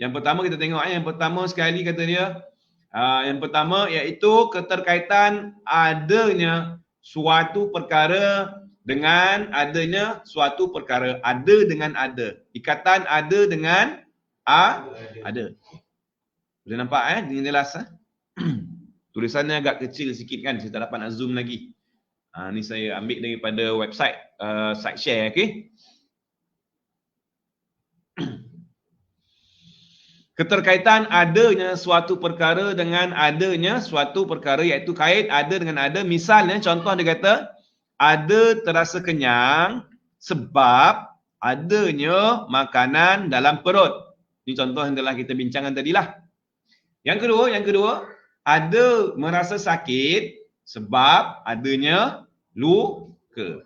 A: Yang pertama kita tengok yang pertama sekali kata dia, yang pertama iaitu keterkaitan adanya suatu perkara dengan adanya suatu perkara. Ada dengan ada. Ikatan ada dengan ada. Boleh nampak dengan jelas Tulisannya agak kecil sikit kan, saya tak dapat nak zoom lagi. Ni saya ambil daripada website site share, okey. Keterkaitan adanya suatu perkara dengan adanya suatu perkara, iaitu kait ada dengan ada. Misalnya contoh dia kata ada terasa kenyang sebab adanya makanan dalam perut. Ini contoh yang telah kita bincangkan tadilah. Yang kedua, ada merasa sakit sebab adanya luka.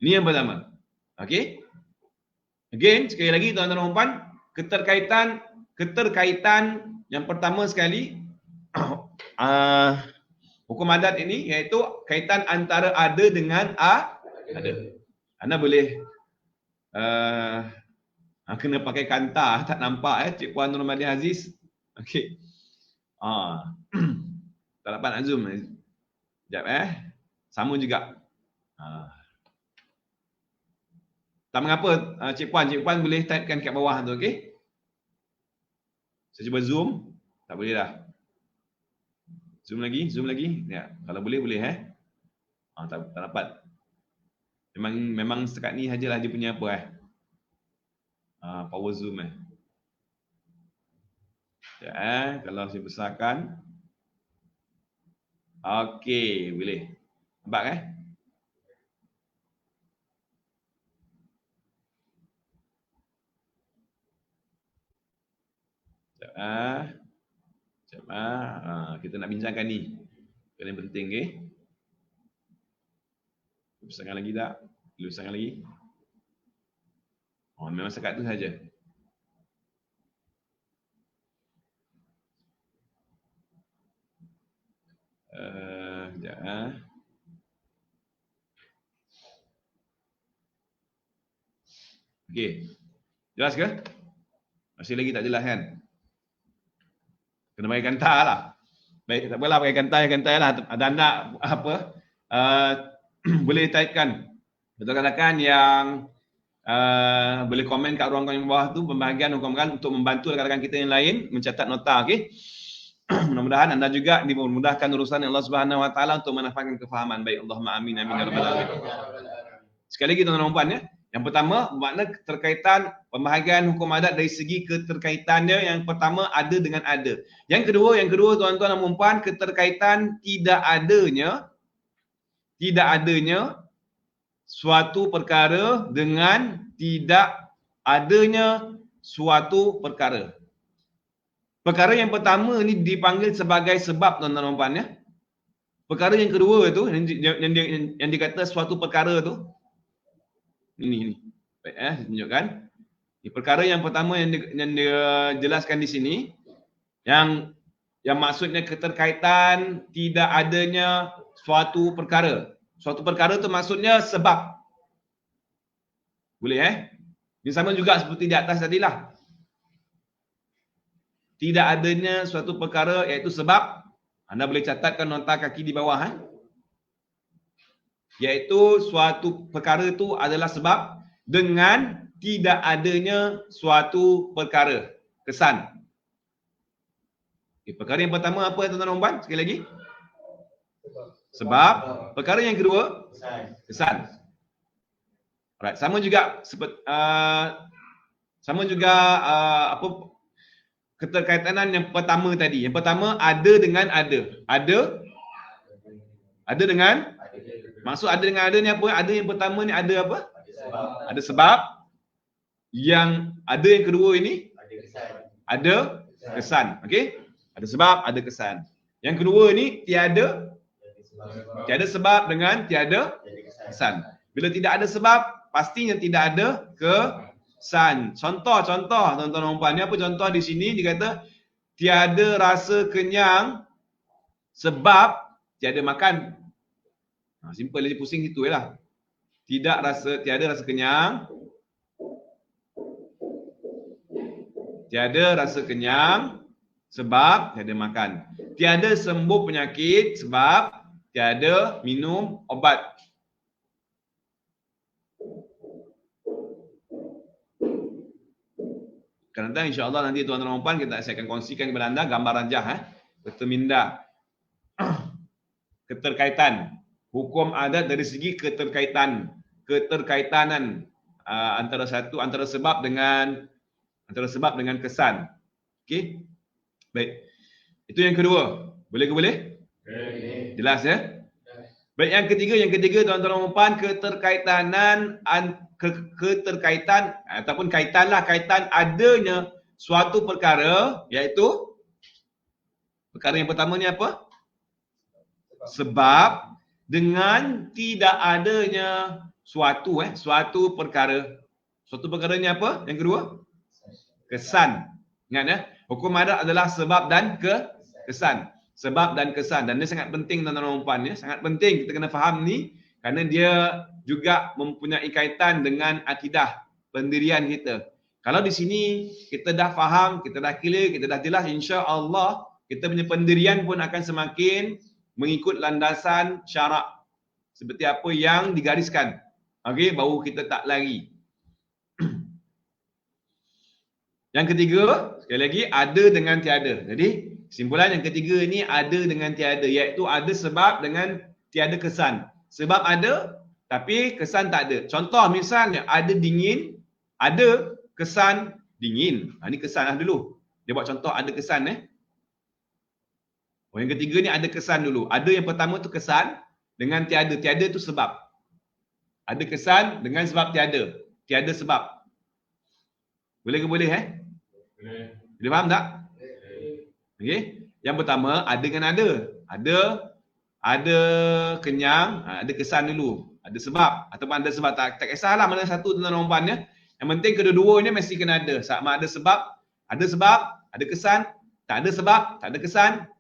A: Ini yang pertama. Okey. Again, sekali lagi tuan-tuan dan puan, keterkaitan yang pertama sekali hukum adat ini iaitu kaitan antara ada dengan ada. Anda boleh kena pakai kanta, tak nampak Cik Puan Nur Mahdi Aziz. Okey. Tak dapat nak zoom. Sekejap sama juga. Tak mengapa Cik Puan boleh typekan kat bawah tu, okey? Saya cuba zoom. Tak boleh dah. Zoom lagi. Ya, kalau boleh tak dapat. Memang setakat ni sajalah dia punya apa power zoom Ya, kalau saya besarkan. Okey, boleh. Nampak kita nak bincangkan ni. Yang penting Besarkan lagi tak? Boleh besarkan lagi? Memang sekat tu saja. Sekejap Okey. Jelas ke? Masih lagi tak jelas kan? Kena pakai kanta lah. Baik, tak apalah pakai kanta lah. Ada anak apa? Boleh typekan. Rakan-rakan yang boleh komen kat ruang komen bawah tu pembahagian hukum adat untuk membantu rakan-rakan kita yang lain mencatat nota, okey. Mudah-mudahan anda juga dimudahkan urusan Allah Subhanahu Wa Taala untuk menafikan kefahaman. Baik, Allahumma amin amin ya rabbal alamin. Sekali lagi tuan-tuan dan puan Yang pertama makna keterkaitan pembahagian hukum adat dari segi keterkaitannya. Yang pertama ada dengan ada. Yang kedua tuan-tuan dan puan, keterkaitan tidak adanya suatu perkara dengan tidak adanya suatu perkara. Perkara yang pertama ni dipanggil sebagai sebab tuan-tuan dan puan Perkara yang kedua tu yang dikata suatu perkara tu ini. Baik saya tunjukkan. Ini perkara yang pertama yang dia jelaskan di sini yang maksudnya keterkaitan tidak adanya suatu perkara. Suatu perkara tu maksudnya sebab. Boleh Ini sama juga seperti di atas tadilah. Tidak adanya suatu perkara iaitu sebab. Anda boleh catatkan nota kaki di bawah iaitu suatu perkara itu adalah sebab dengan tidak adanya suatu perkara. Kesan. Perkara yang pertama apa tuan-tuan dan puan? Sekali lagi. Sebab. Perkara yang kedua? Kesan. Alright, sama juga keterkaitan yang pertama tadi. Yang pertama ada dengan ada. Ada dengan maksud ada dengan ada ni apa? Ada yang pertama ni ada apa? Ada sebab. Yang ada yang kedua ini ada kesan. Okey? Ada sebab, ada kesan. Yang kedua ni tiada sebab dengan tiada kesan. Bila tidak ada sebab, pastinya tidak ada kesan. Contoh tuan-tuan dan puan, ni apa contoh di sini? Dia kata tiada rasa kenyang sebab tiada makan. Simple aja, pusing itu lah. Tiada rasa kenyang. Tiada rasa kenyang sebab tiada makan. Tiada sembuh penyakit sebab tiada minum obat. Kadang-kadang insya-Allah nanti tuan-tuan dan puan saya akan kongsikan kepada anda gambar rajah. Betul minda. keterkaitan. Hukum adat dari segi keterkaitanan antara sebab dengan kesan. Okey. Baik. Itu yang kedua. Boleh ke boleh?
B: Boleh.
A: Jelas ya? Baik, yang ketiga tuan-tuan dan puan, keterkaitan ataupun kaitan adanya suatu perkara, iaitu perkara yang pertama ni apa? Sebab dengan tidak adanya suatu perkara. Suatu perkara ni apa? Yang kedua? Kesan. Ingat ya? Hukum adat adalah sebab dan kesan. Sebab dan kesan. Dan dia sangat penting tuan-tuan dan puan ya. Sangat penting kita kena faham ni kerana dia juga mempunyai kaitan dengan akidah pendirian kita. Kalau di sini kita dah faham, kita dah clear, kita dah jelas, insya-Allah kita punya pendirian pun akan semakin mengikut landasan syarak seperti apa yang digariskan. Okey, baru kita tak lari. Yang ketiga, sekali lagi, ada dengan tiada. Jadi, kesimpulan yang ketiga ni ada dengan tiada, iaitu ada sebab dengan tiada kesan. Sebab ada, tapi kesan tak ada. Contoh misalnya, ada dingin, ada kesan dingin. Ini kesan lah dulu. Dia buat contoh ada kesan yang ketiga ni ada kesan dulu. Ada yang pertama tu kesan dengan tiada. Tiada tu sebab. Ada kesan dengan sebab tiada. Tiada sebab. Boleh ke boleh
B: Boleh.
A: Boleh faham tak? Okey. Yang pertama ada dengan ada. Ada kenyang, ada kesan dulu. Ada sebab ataupun ada sebab, tak kisahlah mana satu tuan-tuan dan ya. Yang penting kedua-duanya mesti kena ada. Sama ada sebab, ada kesan, tak ada sebab, tak ada kesan.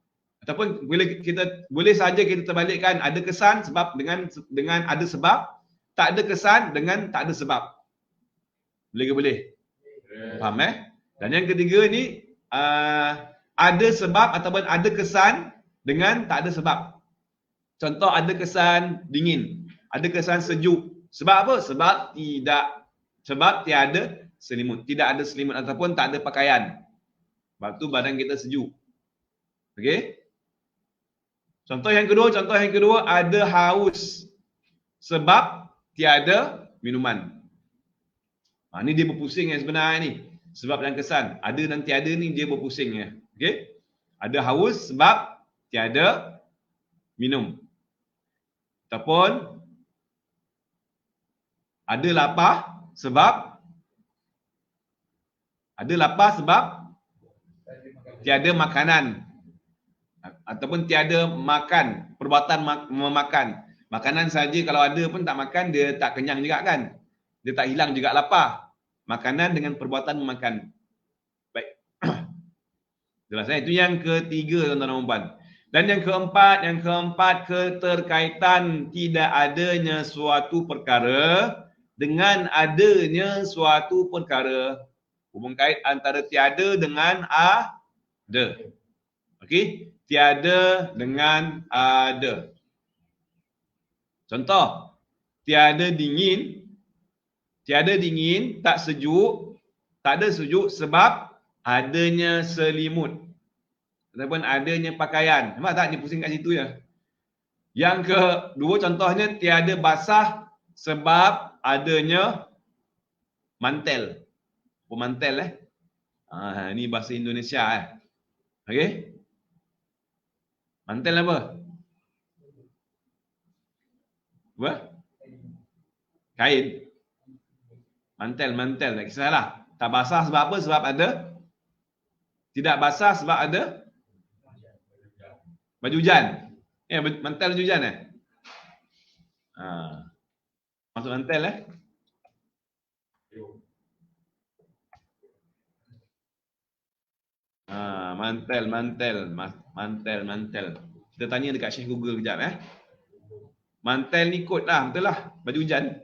A: Ataupun boleh saja kita terbalikkan, ada kesan sebab dengan ada sebab, tak ada kesan dengan tak ada sebab. Boleh ke boleh? Faham Dan yang ketiga ni ada sebab ataupun ada kesan dengan tak ada sebab. Contoh ada kesan dingin, ada kesan sejuk. Sebab apa? Sebab tiada selimut. Tidak ada selimut ataupun tak ada pakaian. Sebab tu badan kita sejuk. Okey? Contoh yang kedua ada haus. Sebab tiada minuman. Ni dia berpusing yang sebenarnya ni. Sebab dan kesan. Ada dan tiada ni dia berpusing ya. Okey? Ada haus sebab tiada minum. Ataupun ada lapar sebab tiada makanan. Ataupun tiada makan, perbuatan memakan. Makanan saja kalau ada pun tak makan, dia tak kenyang juga kan. Dia tak hilang juga lapar. Makanan dengan perbuatan memakan. Baik. Jelas itu yang ketiga tuan-tuan dan puan. Dan yang keempat keterkaitan tidak adanya suatu perkara dengan adanya suatu perkara. Hubung kait antara tiada dengan ada. Okey? Tiada dengan ada. Contoh, tiada dingin, tak sejuk, tak ada sejuk sebab adanya selimut. Ataupun adanya pakaian. Nampak tak dia pusing kat situ ya? Yang kedua contohnya tiada basah sebab adanya mantel. Apa mantel ni bahasa Indonesia Okey? Mantel apa? Apa? Kain. Mantel, tak kisahlah. Tak basah sebab apa? Sebab ada. Tidak basah sebab ada baju hujan. Mantel baju hujan Masuk mantel Mantel. Kita tanya dekat Syekh Google kejap Mantel ni kot lah, betul lah. Baju hujan.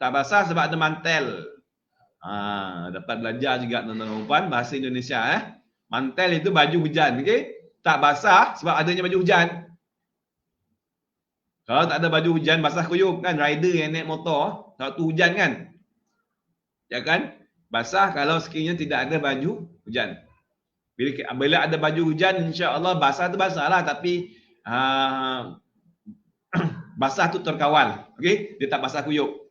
A: Tak basah sebab ada mantel. Dapat belajar juga tuan-tuan dan puan bahasa Indonesia Mantel itu baju hujan, okey? Tak basah sebab adanya baju hujan. Kalau tak ada baju hujan basah kuyup kan, rider yang naik motor, waktu hujan kan? Ya kan? Basah kalau sekiranya tidak ada baju hujan. Bila ada baju hujan, insya-Allah basah tu basah lah, tapi basah tu terkawal. Okey, dia tak basah kuyup.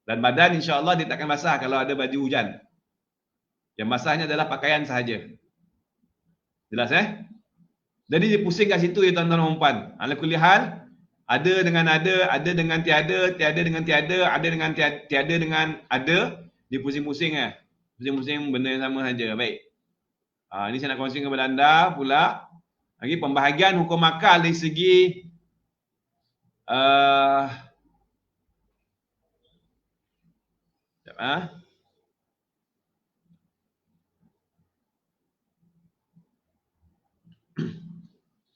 A: Dan badan insya-Allah dia takkan basah kalau ada baju hujan. Yang basahnya adalah pakaian sahaja. Jelas Jadi dia pusing kat situ ya tuan-tuan dan puan. Ala kulli hal, ada dengan tiada, tiada dengan tiada, ada dengan tiada dengan ada, dia pusing-pusing Pusing-pusing benda yang sama saja. Baik. Ini saya nak kongsikan kepada anda pula. Lagi pembahagian hukum akal dari segi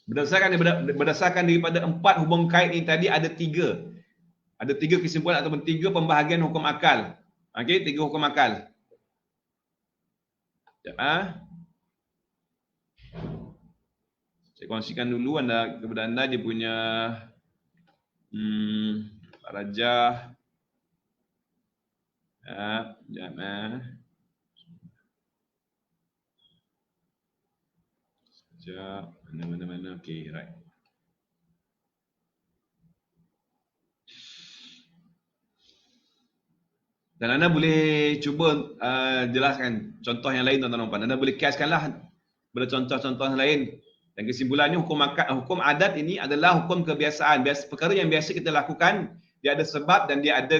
A: berdasarkan daripada 4 hubung kait ini tadi ada 3. Ada 3 kesimpulan ataupun 3 pembahagian hukum akal. Okey, 3 hukum akal. Saya kongsikan dulu kepada anda dia punya rajah. Mana. Okey, right. Dan anda boleh cuba jelaskan contoh yang lain tuan-tuan dan puan. Anda boleh kiaskanlah pada contoh-contoh yang lain. Dan kesimpulannya hukum adat ini adalah hukum kebiasaan. Perkara yang biasa kita lakukan, dia ada sebab dan dia ada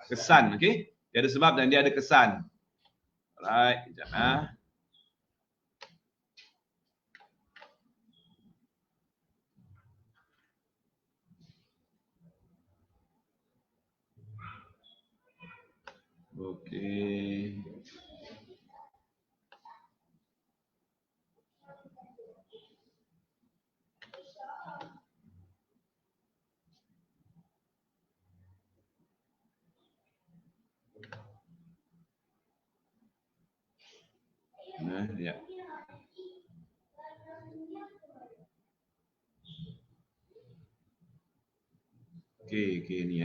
A: kesan. Okey? Dia ada sebab dan dia ada kesan. Alright, sekejap Okey. Ya. Okey ni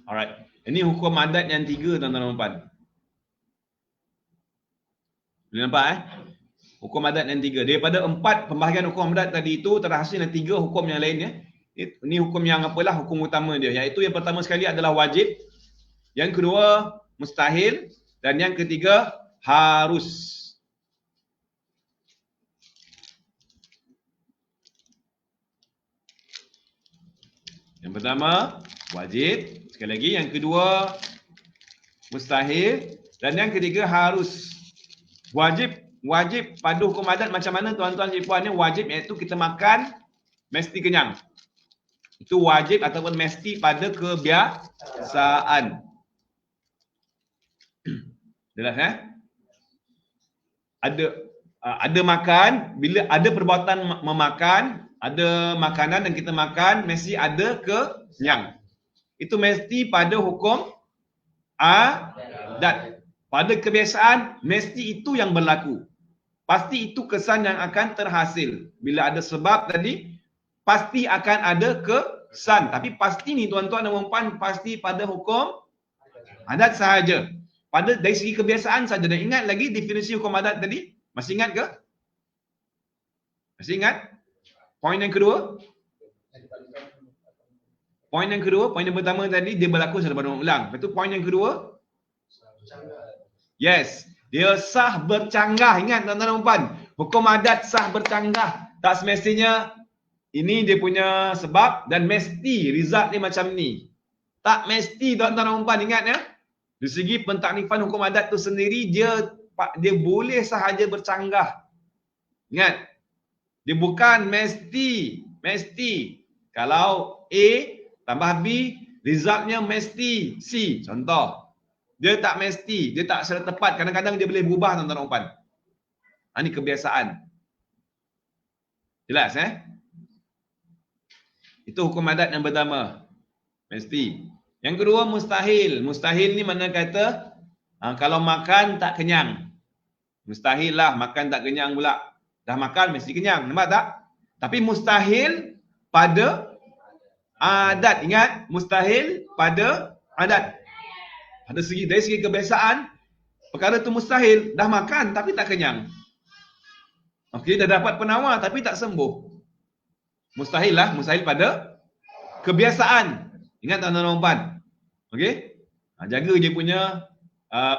A: Alright. Ini hukum adat yang 3 tuan-tuan dan puan. Boleh nampak Hukum adat yang 3. Daripada 4 pembahagian hukum adat tadi itu terhasil 3 hukum yang lain Ini hukum yang apalah hukum utama dia, iaitu yang pertama sekali adalah wajib, yang kedua mustahil dan yang ketiga harus. Yang pertama wajib, sekali lagi, yang kedua mustahil dan yang ketiga harus. Wajib pada hukum adat macam mana tuan-tuan dan puan? Wajib iaitu kita makan mesti kenyang. Itu wajib ataupun mesti pada kebiasaan. Jelas Ada makan, bila ada perbuatan memakan, ada makanan dan kita makan, mesti ada kenyang. Itu mesti pada hukum adat. Pada kebiasaan, mesti itu yang berlaku. Pasti itu kesan yang akan terhasil. Bila ada sebab tadi, pasti akan ada kesan. Tapi pasti ni tuan-tuan dan puan, pasti pada hukum adat sahaja. Dari segi kebiasaan saja. Dan ingat lagi definisi hukum adat tadi? Masih ingat ke? Masih ingat? Poin yang kedua? Poin yang pertama tadi dia berlaku secara berulang. Lepas tu poin yang kedua? Yes. Dia sah bercanggah. Ingat tuan-tuan dan puan. Hukum adat sah bercanggah. Tak semestinya ini dia punya sebab dan mesti result dia macam ni. Tak mesti tuan-tuan dan puan. Ingat Dari segi pentakrifan hukum adat tu sendiri, dia boleh sahaja bercanggah. Ingat. Dia bukan mesti. Kalau A tambah B, resultnya mesti C. Contoh. Dia tak mesti. Dia tak secara tepat. Kadang-kadang dia boleh berubah tuan-tuan dan puan. Ini kebiasaan. Jelas Itu hukum adat yang pertama. Mesti. Yang kedua mustahil. Mustahil ni mana kata kalau makan tak kenyang. Mustahil lah makan tak kenyang pula. Dah makan mesti kenyang. Nampak tak? Tapi mustahil pada adat. Ingat, mustahil pada adat. Dari segi kebiasaan, perkara tu mustahil. Dah makan tapi tak kenyang. Okey, dah dapat penawar tapi tak sembuh. Mustahil lah, mustahil pada kebiasaan. Ingat tuan-tuan dan puan. Okey? Jaga je punya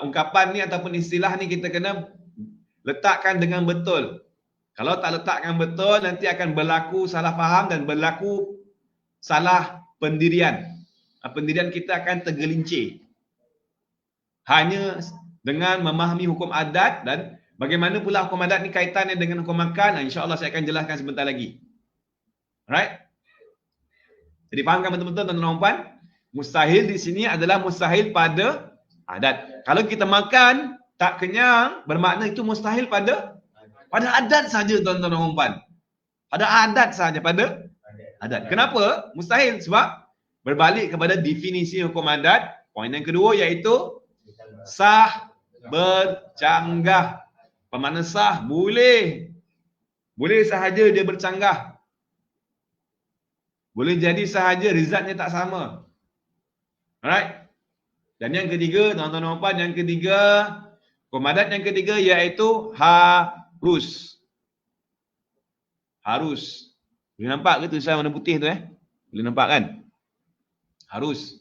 A: ungkapan ni ataupun istilah ni kita kena letakkan dengan betul. Kalau tak letakkan betul, nanti akan berlaku salah faham dan berlaku salah pendirian. Pendirian kita akan tergelincir. Hanya dengan memahami hukum adat dan bagaimana pula hukum adat ni kaitannya dengan hukum makan, insya-Allah saya akan jelaskan sebentar lagi. Alright? Jadi fahamkan betul-betul tuan-tuan dan puan, mustahil di sini adalah mustahil pada adat. Kalau kita makan tak kenyang, bermakna itu mustahil pada adat saja tuan-tuan dan puan. Pada adat saja, pada adat. Kenapa? Mustahil sebab berbalik kepada definisi hukum adat. Poin yang kedua iaitu sah bercanggah. Bermakna sah boleh sahaja dia bercanggah. Boleh jadi sahaja result-nya tak sama. Alright? Dan yang ketiga, tuan-tuan dan puan, yang ketiga, hukum adat yang ketiga iaitu harus. Harus. Boleh nampak ke tulisan warna putih tu Boleh nampak kan? Harus.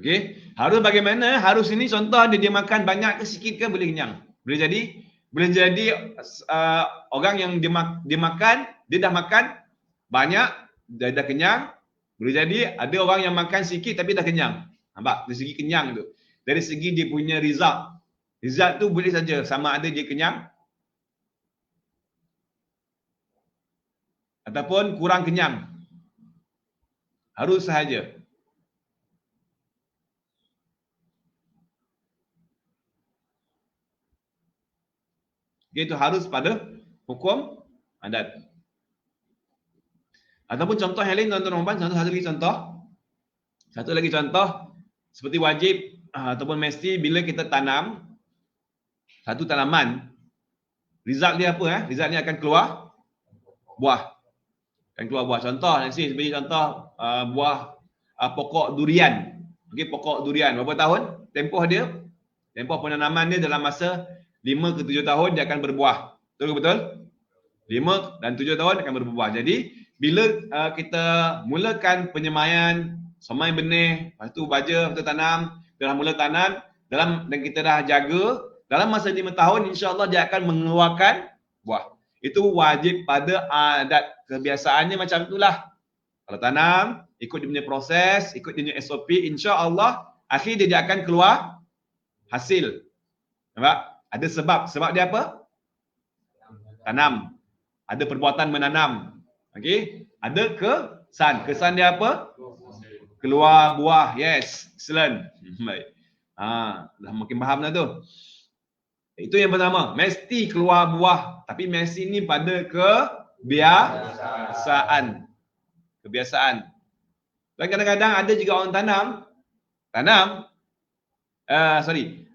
A: Okey, harus bagaimana? Harus ini contoh dia makan banyak ke sikit ke boleh kenyang. Boleh jadi orang yang dia makan, dia dah makan banyak, dah kenyang. Boleh jadi ada orang yang makan sikit tapi dah kenyang. Nampak? Dari segi kenyang tu. Dari segi dia punya result. Result tu boleh saja sama ada dia kenyang ataupun kurang kenyang. Harus sahaja. Itu harus pada hukum adat. Ataupun contoh yang lain tuan-tuan dan puan, satu lagi contoh seperti wajib ataupun mesti bila kita tanam satu tanaman, result dia apa Result dia akan keluar buah. Contoh seperti contoh buah pokok durian. Okey, pokok durian berapa tahun tempoh penanaman dia dalam masa 5 ke 7 tahun dia akan berbuah. Betul? 5 dan 7 tahun akan berbuah. Jadi bila kita mulakan penyemaian, semai benih, lepas tu baja, lepas tu tanam, dah mula tanam, dan kita dah jaga, dalam masa 5 tahun insya-Allah dia akan mengeluarkan buah. Itu wajib pada adat. Kebiasaannya macam itulah. Kalau tanam, ikut dia punya proses, ikut dia punya SOP, insya-Allah akhir dia akan keluar hasil. Nampak? Ada sebab dia apa? Tanam. Ada perbuatan menanam. Okey? Ada kesan dia apa? Keluar buah. Yes, excellent. Baik. Dah makin faham dah tu. Itu yang pertama, mesti keluar buah, tapi mesti ni pada kebiasaan. Dan kadang-kadang ada juga orang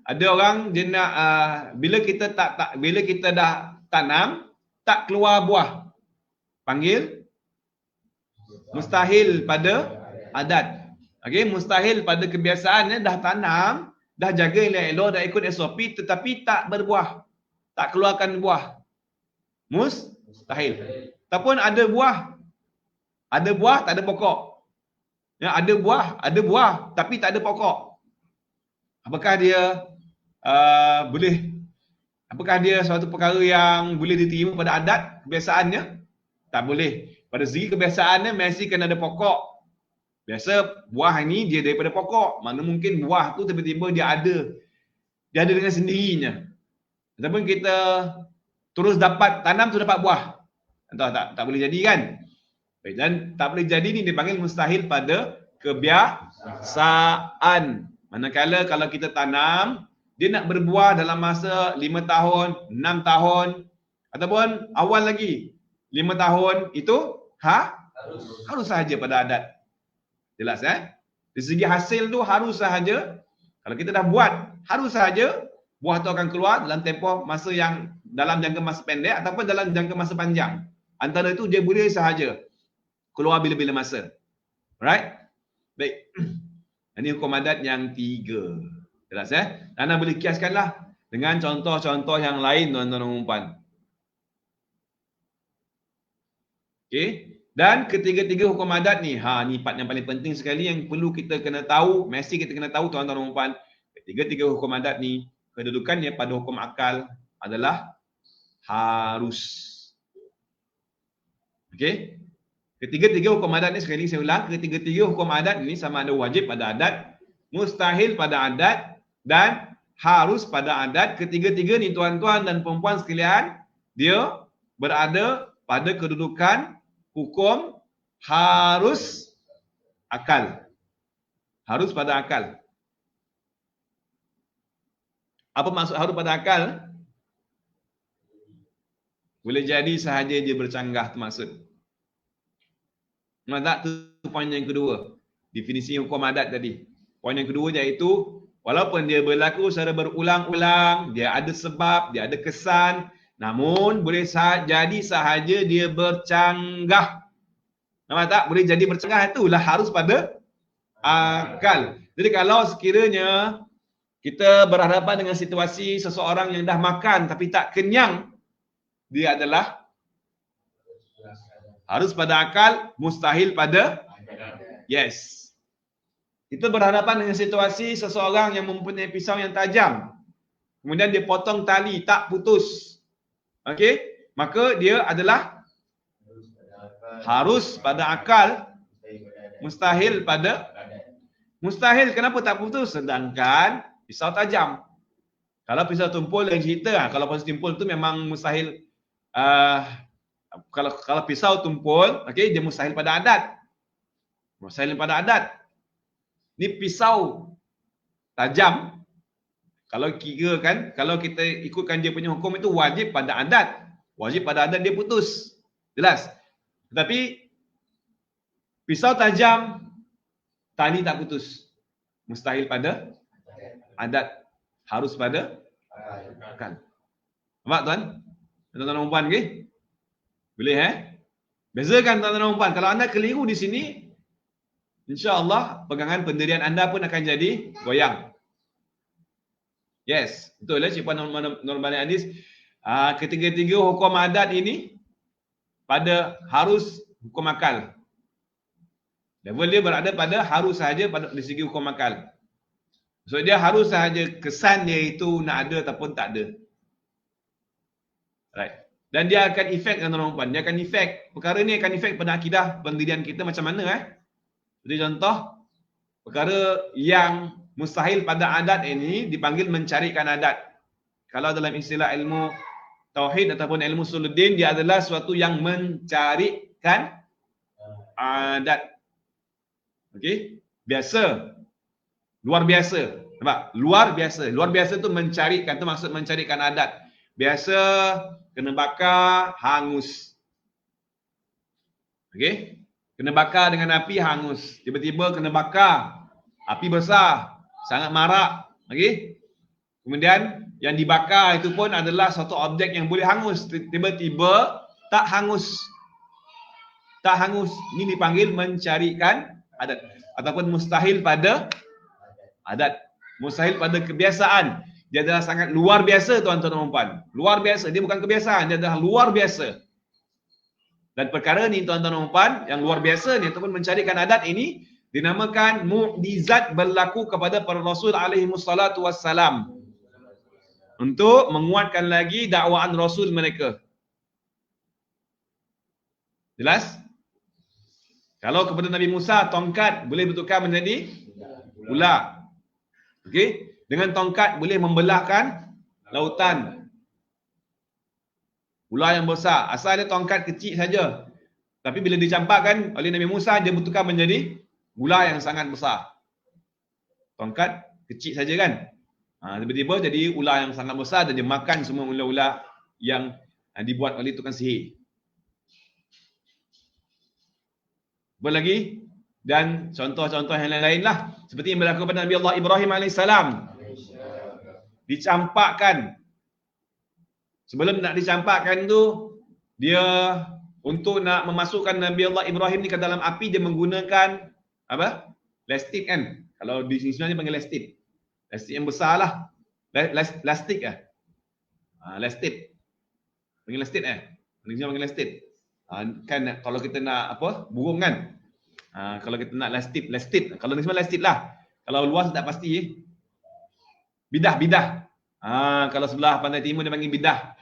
A: ada orang dia nak bila kita dah tanam tak keluar buah, panggil mustahil pada adat. Okey, mustahil pada kebiasaan dah tanam, dah jaga elok-elok, dah ikut SOP tetapi tak berbuah, tak keluarkan buah. Mustahil. Ataupun ada buah tak ada pokok. Ya, ada buah tapi tak ada pokok. Apakah dia apakah dia suatu perkara yang boleh diterima pada adat kebiasaannya? Tak boleh. Pada segi kebiasaannya mesti kena ada pokok. Biasa buah ini dia daripada pokok. Mana mungkin buah tu tiba-tiba dia ada dengan sendirinya. Ataupun kita terus tanam tu dapat buah. Tak boleh jadi kan? Dan tak boleh jadi ni dipanggil mustahil pada kebiasaan. Manakala kalau kita tanam, dia nak berbuah dalam masa 5 tahun, 6 tahun ataupun awal lagi 5 tahun itu harus sahaja pada adat. Jelas Dari segi hasil tu harus sahaja. Kalau kita dah buat, harus sahaja buah tu akan keluar dalam tempoh masa yang dalam jangka masa pendek ataupun dalam jangka masa panjang. Antara itu dia boleh sahaja keluar bila-bila masa. Alright? Baik. Ini hukum adat yang 3. Jelas Anda boleh kiaskanlah dengan contoh-contoh yang lain tuan-tuan dan puan. Okey. Dan ketiga-tiga hukum adat ni, ni part yang paling penting sekali yang perlu kita kena tahu, mesti kita kena tahu tuan-tuan dan puan. Ketiga-tiga hukum adat ni, kedudukannya pada hukum akal adalah harus. Okey. Ketiga-tiga hukum adat ni, sekali saya ulang, ketiga-tiga hukum adat ni sama ada wajib pada adat, mustahil pada adat dan harus pada adat. Ketiga-tiga ni tuan-tuan dan perempuan sekalian, dia berada pada kedudukan hukum harus akal. Harus pada akal. Apa maksud harus pada akal? Boleh jadi sahaja dia bercanggah tu maksud. Tak, tu poin yang kedua. Definisi hukum adat tadi. Poin yang kedua iaitu, walaupun dia berlaku secara berulang-ulang, dia ada sebab, dia ada kesan, namun boleh jadi sahaja dia bercanggah. Nampak tak? Boleh jadi bercanggah, itulah harus pada akal. Jadi kalau sekiranya kita berhadapan dengan situasi seseorang yang dah makan tapi tak kenyang, dia adalah harus pada akal, mustahil pada yes. Kita berhadapan dengan situasi seseorang yang mempunyai pisau yang tajam, kemudian dia potong tali, tak putus. Okey, maka dia adalah harus pada akal, mustahil pada mustahil. Kenapa tak putus? Sedangkan pisau tajam. Kalau pisau tumpul yang cerita, kalau pisau tumpul tu memang mustahil. Kalau pisau tumpul, okey, dia mustahil pada adat. Mustahil pada adat. Ni pisau tajam, kalau kira kan, kalau kita ikutkan dia punya hukum itu wajib pada adat. Wajib pada adat dia putus. Jelas? Tetapi pisau tajam, tali tak putus. Mustahil pada adat. Harus pada akal. Nampak tuan? Tuan-tuan dan puan, okey? Boleh Bezakan tuan-tuan dan puan. Kalau anda keliru di sini, insya-Allah pegangan pendirian anda pun akan jadi goyang. Yes, betul Cik Puan Nur Bani Hadis. Ketiga-tiga hukum adat ini pada harus hukum akal. Level dia berada pada harus sahaja pada dari segi hukum akal. So dia harus sahaja kesan dia itu nak ada ataupun tak ada. Right. Dan dia akan efek tuan-tuan dan puan. Dia akan efek. Perkara ni akan efek pada akidah pendirian kita macam mana Jadi contoh, perkara yang mustahil pada adat ini dipanggil mencarikan adat. Kalau dalam istilah ilmu tauhid ataupun ilmu usuluddin, dia adalah suatu yang mencarikan adat. Okey? Biasa. Luar biasa. Nampak? Luar biasa. Luar biasa tu mencarikan, tu maksud mencarikan adat. Biasa kena bakar, hangus. Okey? Kena bakar dengan api, hangus. Tiba-tiba kena bakar, api besar, sangat marak. Okey? Kemudian yang dibakar itu pun adalah satu objek yang boleh hangus. Tiba-tiba tak hangus. Tak hangus. Ini dipanggil mencarikan adat. Ataupun mustahil pada adat. Mustahil pada kebiasaan. Dia adalah sangat luar biasa tuan-tuan dan puan. Luar biasa. Dia bukan kebiasaan. Dia adalah luar biasa. Dan perkara ni tuan-tuan dan puan, yang luar biasa ni ataupun mencarikan adat ini dinamakan mukjizat berlaku kepada para Rasul alaihi wassalatu wassalam. Untuk menguatkan lagi dakwaan Rasul mereka. Jelas? Kalau kepada Nabi Musa, tongkat boleh bertukar menjadi ular. Okey? Dengan tongkat boleh membelahkan lautan. Ular yang besar. Asal dia tongkat kecil saja. Tapi bila dicampakkan oleh Nabi Musa, dia bertukar menjadi ular yang sangat besar. Tongkat kecil saja kan? Tiba-tiba jadi ular yang sangat besar dan dia makan semua ular-ular yang dibuat oleh tukang sihir. Apa lagi? Dan contoh-contoh yang lain-lain lah. Seperti yang berlaku pada Nabi Allah Ibrahim AS. Dicampakkan. Sebelum nak dicampakkan tu, dia untuk nak memasukkan Nabi Allah Ibrahim ni ke dalam api, dia menggunakan apa? Lastik kan. Kalau di sini sebenarnya panggil lastik. Lastik yang besar lah. Lastik lah. Lastik. Panggil lastik Di sini panggil lastik. Kan kalau kita nak apa? Burung kan. Kalau kita nak lastik. Kalau ni semua lastik lah. Kalau luas tak pasti. Bidah. Kalau sebelah pantai timur dia panggil bidah.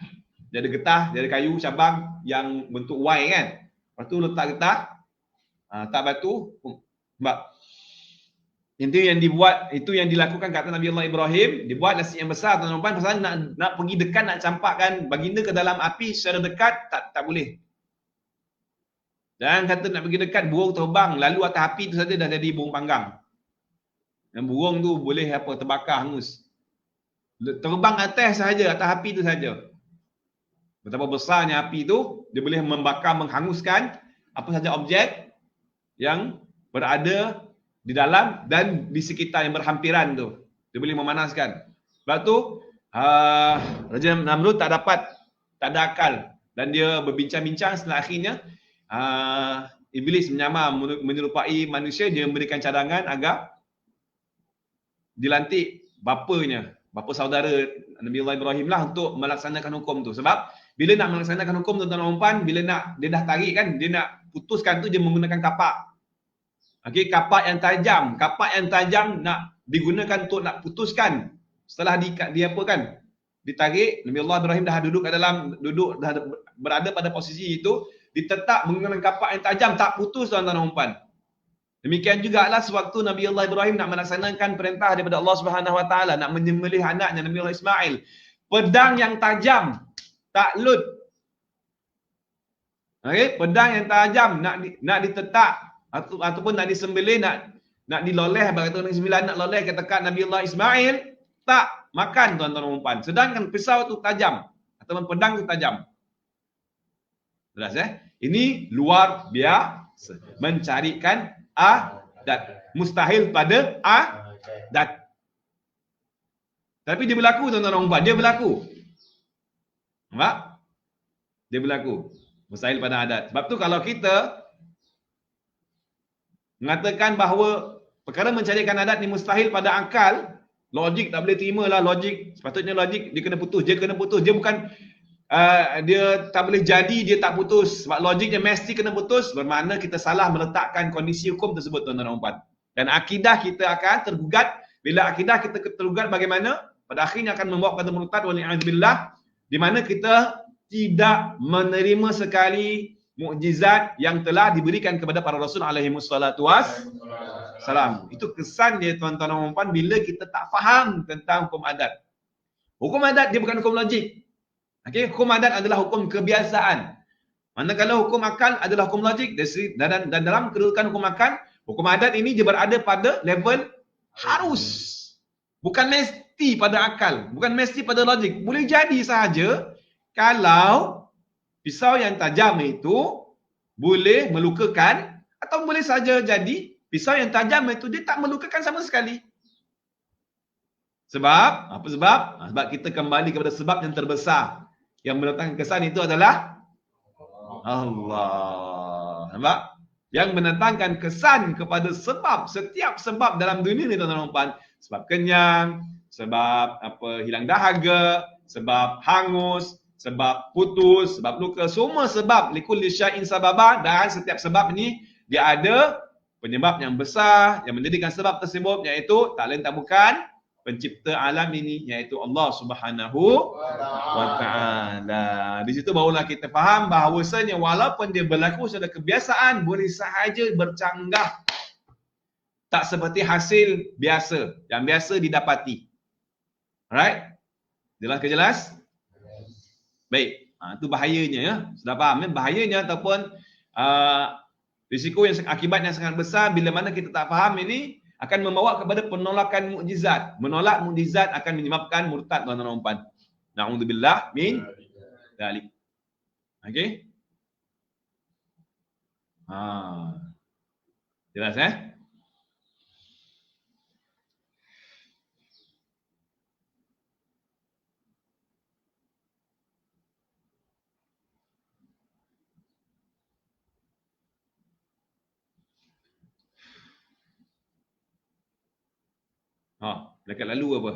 A: Dia ada getah, dia ada kayu cabang yang bentuk Y kan. Lepas tu letak getah, tak batu. Sebab itu yang dibuat, itu yang dilakukan kata Nabi Allah Ibrahim. Dibuat lastik yang besar tuan-tuan, pasal nak pergi dekat, nak campakkan baginda ke dalam api secara dekat, tak boleh. Dan kata nak pergi dekat, burung terbang lalu atas api tu saja dah jadi burung panggang. Dan burung tu boleh terbakar hangus. Terbang atas sahaja, atas api tu saja. Betapa besarnya api tu, dia boleh membakar, menghanguskan apa saja objek yang berada di dalam dan di sekitar yang berhampiran tu. Dia boleh memanaskan. Sebab tu, Raja Namrud tak ada akal. Dan dia berbincang-bincang setelah akhirnya, Iblis menyamar menyerupai manusia, dia memberikan cadangan agar dilantik bapa saudara Nabi Allah Ibrahim lah untuk melaksanakan hukum tu. Sebab bila nak melaksanakan hukum tuan-tuan dan puan, bila nak dia dah tarik kan, dia nak putuskan tu dia menggunakan kapak. Okey, kapak yang tajam nak digunakan untuk nak putuskan. Setelah ditarik, Nabi Allah Ibrahim dah dah berada pada posisi itu, ditetap menggunakan kapak yang tajam, tak putus tuan-tuan dan puan. Demikian jugalah sewaktu Nabi Allah Ibrahim nak melaksanakan perintah daripada Allah Subhanahu Wa Taala nak menyembelih anaknya Nabi Allah Ismail. Pedang yang tajam taklud. Okey, pedang yang tajam nak ditetak ataupun nak disembelih, nak diloleh, bagi orang sembilan nak loleh ke tekak Nabi Allah Ismail, tak makan tuan-tuan dan puan. Sedangkan pisau tu tajam ataupun pedang tu tajam. Jelas Ini luar biasa. Mencarikan adat. Mustahil pada adat. Tapi dia berlaku tuan-tuan dan puan, dia berlaku. Nampak? Dia berlaku. Mustahil pada adat. Sebab tu kalau kita mengatakan bahawa perkara mencarikan adat ni mustahil pada akal, logik tak boleh terima lah logik. Sepatutnya logik dia kena putus. Dia bukan dia tak boleh jadi, dia tak putus. Sebab logiknya mesti kena putus, bermakna kita salah meletakkan kondisi hukum tersebut tuan-tuan dan puan. Dan akidah kita akan tergugat. Bila akidah kita tergugat bagaimana? Pada akhirnya akan membawa kepada murtad wali'adzubillah, di mana kita tidak menerima sekali mukjizat yang telah diberikan kepada para rasul alaihi wassalatu wassalam. Itu kesan dia tuan-tuan dan puan bila kita tak faham tentang hukum adat. Hukum adat dia bukan hukum logik. Okey, hukum adat adalah hukum kebiasaan. Manakala hukum akal adalah hukum logik. Dan dalam kedudukan hukum adat ini dia berada pada level harus. Bukan mesti pada akal, bukan mesti pada logik. Boleh jadi sahaja kalau pisau yang tajam itu boleh melukakan, atau boleh saja jadi pisau yang tajam itu dia tak melukakan sama sekali. Sebab, apa sebab? Sebab kita kembali kepada sebab yang terbesar. Yang mendatangkan kesan itu adalah Allah. Nampak? Yang mendatangkan kesan kepada sebab, setiap sebab dalam dunia ni tuan-tuan dan puan. Sebab kenyang, sebab hilang dahaga, sebab hangus, sebab putus, sebab luka, semua sebab likulli syai'in sababa, dan setiap sebab ini dia ada penyebab yang besar yang menjadikan sebab tersebut, iaitu tak lain tak bukan pencipta alam ini, iaitu Allah Subhanahu wa taala. Di situ barulah kita faham bahawasanya walaupun dia berlaku secara kebiasaan, boleh sahaja bercanggah, tak seperti hasil biasa yang biasa didapati. Alright? Jelas ke jelas? Baik, itu bahayanya ya. Sudah faham ya? Bahayanya ataupun risiko yang akibat yang sangat besar bila mana kita tak faham ini akan membawa kepada penolakan mukjizat. Menolak mukjizat akan menyebabkan murtad tuan-tuan dan puan. Na'udzubillah min dzalik. Okey? Jelas Malaikat lalu apa?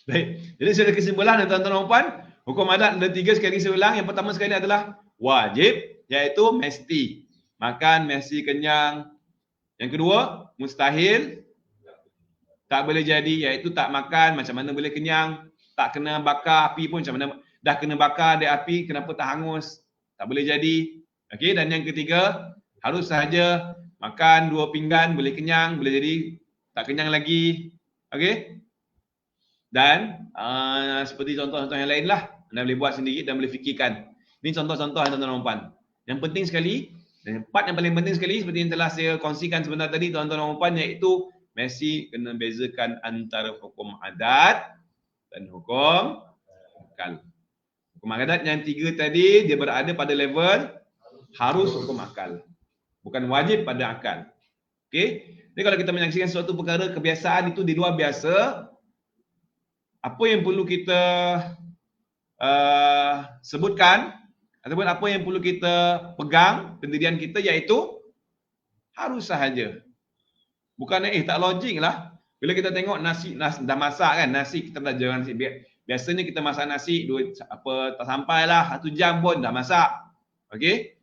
A: Baik. Jadi secara kesimpulan tuan-tuan dan puan, hukum adat ada 3 sekali seulang. Yang pertama sekali adalah wajib, iaitu mesti. Makan mesti kenyang. Yang kedua, mustahil, tak boleh jadi, iaitu tak makan macam mana boleh kenyang. Tak kena bakar api pun macam mana, dah kena bakar di api kenapa tak hangus, tak boleh jadi. Okey, dan yang ketiga, harus sahaja makan 2 pinggan boleh kenyang, boleh jadi tak kenyang lagi. Okey. Dan seperti contoh-contoh yang lain lah, anda boleh buat sendiri dan boleh fikirkan. Ini contoh-contoh tuan-tuan dan puan. Yang penting sekali, dan part yang paling penting sekali seperti yang telah saya kongsikan sebentar tadi tuan-tuan dan puan, iaitu mesti kena bezakan antara hukum adat dan hukum akal. Hukum adat yang 3 tadi dia berada pada level harus hukum akal, bukan wajib pada akal. Okey. Jadi kalau kita menyaksikan suatu perkara kebiasaan itu di luar biasa, apa yang perlu kita sebutkan ataupun apa yang perlu kita pegang pendirian kita, iaitu harus sahaja. Bukan tak logik lah. Bila kita tengok nasi dah masak kan, nasi kita belajar nasi. Biasanya kita masak nasi tak sampailah 1 jam pun dah masak. Okey.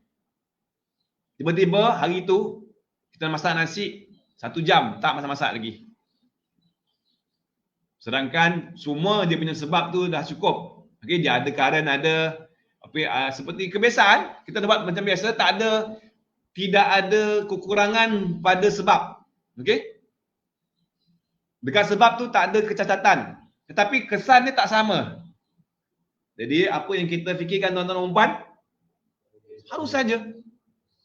A: Tiba-tiba hari tu kita masak nasi 1 jam tak masak-masak lagi. Sedangkan semua dia punya sebab tu dah cukup. Okey, dia ada current, ada seperti kebiasaan, kita buat macam biasa, tidak ada kekurangan pada sebab. Okey? Dekat sebab tu tak ada kecacatan, tetapi kesannya tak sama. Jadi apa yang kita fikirkan tuan-tuan dan puan, harus saja.